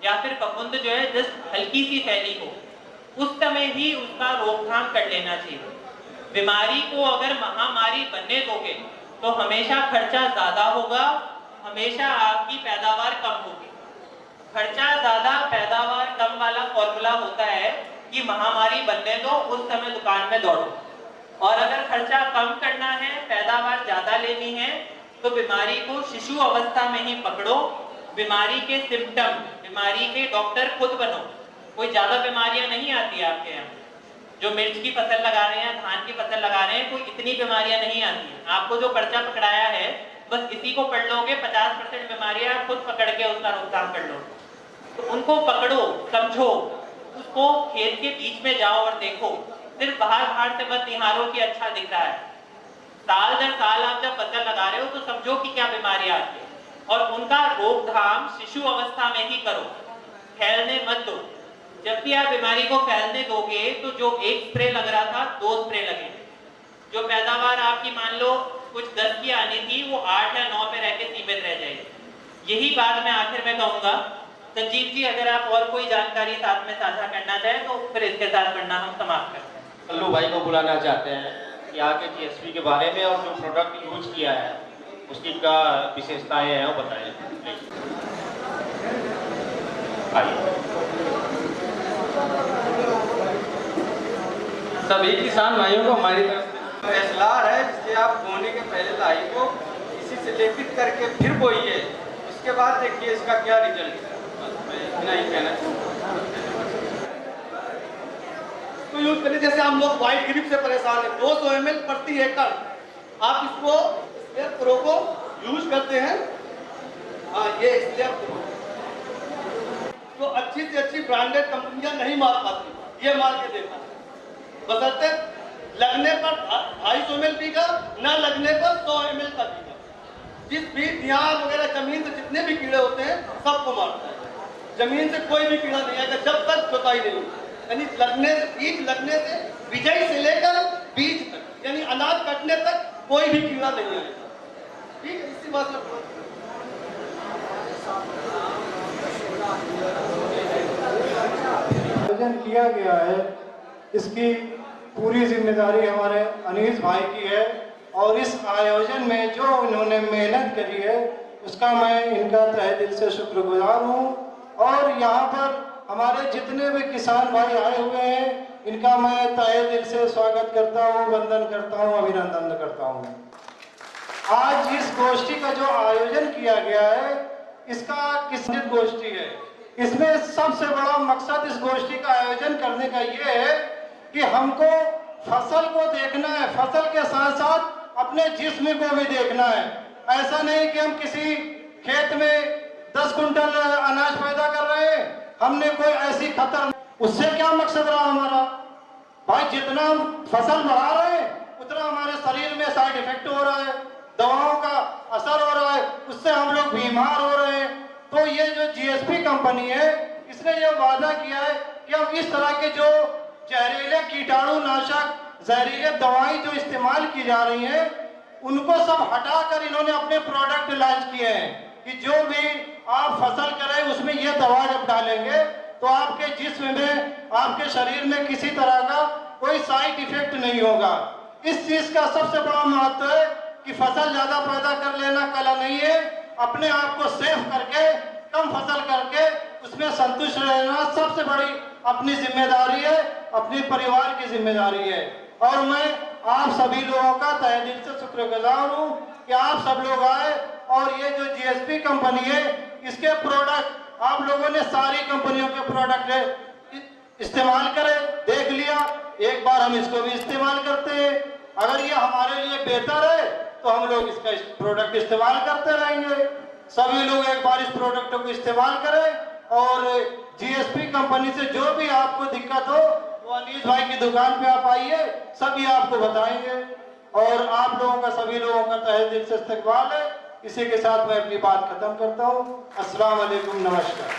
[SPEAKER 3] या फिर फफूंद जो है जस्ट हल्की सी फैली हो, उस समय ही उसका रोकथाम कर लेना चाहिए। बीमारी को अगर महामारी बनने दोगे तो हमेशा खर्चा ज्यादा होगा, हमेशा आपकी पैदावार कम होगी। खर्चा ज्यादा पैदावार कम वाला फॉर्मूला होता है कि महामारी बनने दो, उस समय दुकान में दौड़ो। और अगर खर्चा कम करना है, पैदावार ज्यादा लेनी है, तो बीमारी को शिशु अवस्था में ही पकड़ो, बीमारी के सिम्टम, बीमारी के डॉक्टर खुद बनो। कोई ज्यादा बीमारियां नहीं आती है आपके यहाँ, जो मिर्च की फसल लगा रहे हैं, धान की फसल लगा रहे हैं, कोई इतनी बीमारियां नहीं आती है। आपको जो पर्चा पकड़ाया है बस इसी को पढ़ लोगे, 50% बीमारियां खुद पकड़ के उसका रोकथाम कर लो। तो उनको पकड़ो, समझो, उसको खेत के बीच में जाओ और देखो, सिर्फ बाहर से मत निहारो कि अच्छा दिख रहा है। साल दर साल आप जब फसल लगा रहे हो तो समझो कि क्या बीमारियां आती है और उनका रोकथाम शिशु अवस्था में ही करो, फैलने मत दो। जब भी आप बीमारी को फैलने दोगे तो जो एक स्प्रे लग रहा था 2 स्प्रे लगेंगे, जो पैदावार आपकी मान लो कुछ 10 की आनी थी वो 8 या 9 पे रह के सीमित रह जाएगी। यही बात मैं आखिर में कहूंगा। संजीव जी, अगर आप और कोई जानकारी साथ में साझा करना चाहें तो फिर इसके साथ पढ़ना हम समाप्त करते हैं।
[SPEAKER 4] कल्लू भाई को बुलाना चाहते हैं कि आगे जीएसपी के बारे में और जो प्रोडक्ट यूज किया है उसकी क्या विशेषताएं हैं वो बताएं। आइए।
[SPEAKER 5] सभी किसान भाइयों को हमारी तरफ
[SPEAKER 6] तो एसएलआर है जिसे आप बोने के पहले लाई को इसी से लेपित करके फिर बोइए, उसके बाद देखिए इसका क्या रिजल्ट है। इतना ही कहना
[SPEAKER 7] तो यूज करिए। जैसे हम लोग वाइट ग्रिप से परेशान है, 200 ml प्रति एकड़ आप इसको स्प्रे प्रो को यूज करते हैं। हाँ, ये स्प्रे प्रो तो अच्छी से अच्छी ब्रांडेड कंपनियां नहीं मार पाती, ये मार के देखा। बशर्ते लगने पर 250 ml पीगा, ना लगने पर 100 ml का पीगा। जिस भी ध्यान वगैरह जमीन से जितने भी कीड़े होते हैं सबको मारता है। जमीन से कोई भी कीड़ा नहीं आएगा जब तक जुताई नहीं होगी। यानी लगने से, बीज लगने से, बिजाई से लेकर बीज तक, यानी अनाज कटने तक कोई भी कीड़ा नहीं आएगा। ठीक है, इसी बात में
[SPEAKER 8] आयोजन किया गया है, इसकी पूरी जिम्मेदारी हमारे अनीस भाई की है और इस आयोजन में जो इन्होंने मेहनत करी है उसका मैं इनका तहे दिल से शुक्रगुजार हूँ। और यहाँ पर हमारे जितने भी किसान भाई आए हुए हैं इनका मैं तहे दिल से स्वागत करता हूँ, वंदन करता हूँ, अभिनंदन करता हूँ। आज इस गोष्ठी का जो आयोजन किया गया है इसका किस्मत गोष्ठी है। इसमें सबसे बड़ा मकसद इस गोष्ठी का आयोजन करने का ये है कि हमको फसल को देखना है, फसल के साथ साथ अपने जिस्म को भी देखना है। ऐसा नहीं कि हम किसी खेत में 10 कुंटल अनाज पैदा कर रहे हैं, हमने कोई ऐसी खतर, उससे क्या मकसद रहा हमारा? भाई जितना हम फसल बढ़ा रहे हैं उतना हमारे शरीर में साइड इफेक्ट हो रहा है, दवाओं का असर हो रहा है, उससे हम लोग बीमार हो रहे हैं। तो ये जो जीएसपी कंपनी है इसने ये वादा किया है कि हम इस तरह के जो जहरीले कीटाणुनाशक, जहरीले दवाएं जो इस्तेमाल की जा रही हैं उनको सब हटाकर इन्होंने अपने प्रोडक्ट लॉन्च किए हैं कि जो भी आप फसल करें उसमें ये दवा जब डालेंगे तो आपके जिस्म में, आपके शरीर में किसी तरह का कोई साइड इफेक्ट नहीं होगा। इस चीज का सबसे बड़ा महत्व है कि फसल ज्यादा पैदा कर लेना कला नहीं है, अपने आप को सेफ करके, कम फसल करके उसमें संतुष्ट रहना सबसे बड़ी अपनी जिम्मेदारी है, अपने परिवार की जिम्मेदारी है। और मैं आप सभी लोगों का तहे दिल से शुक्रगुजार हूँ कि आप सब लोग आए और ये जो जीएसपी कंपनी है, इसके प्रोडक्ट आप लोगों ने सारी कंपनियों के प्रोडक्ट इस्तेमाल करे, देख लिया, एक बार हम इसको भी इस्तेमाल करते हैं। अगर ये हमारे लिए बेहतर है तो हम लोग इसका प्रोडक्ट इस्तेमाल करते रहेंगे। सभी लोग एक बार इस प्रोडक्ट को इस्तेमाल करें और जीएसपी कंपनी से जो भी आपको दिक्कत हो वो अनीस भाई की दुकान पे आप आइए, सभी आपको बताएंगे। और आप लोगों का, सभी लोगों का तहे दिल से इस्तकबाल है। इसी के साथ मैं अपनी बात खत्म करता हूँ। अस्सलाम वालेकुम, नमस्कार।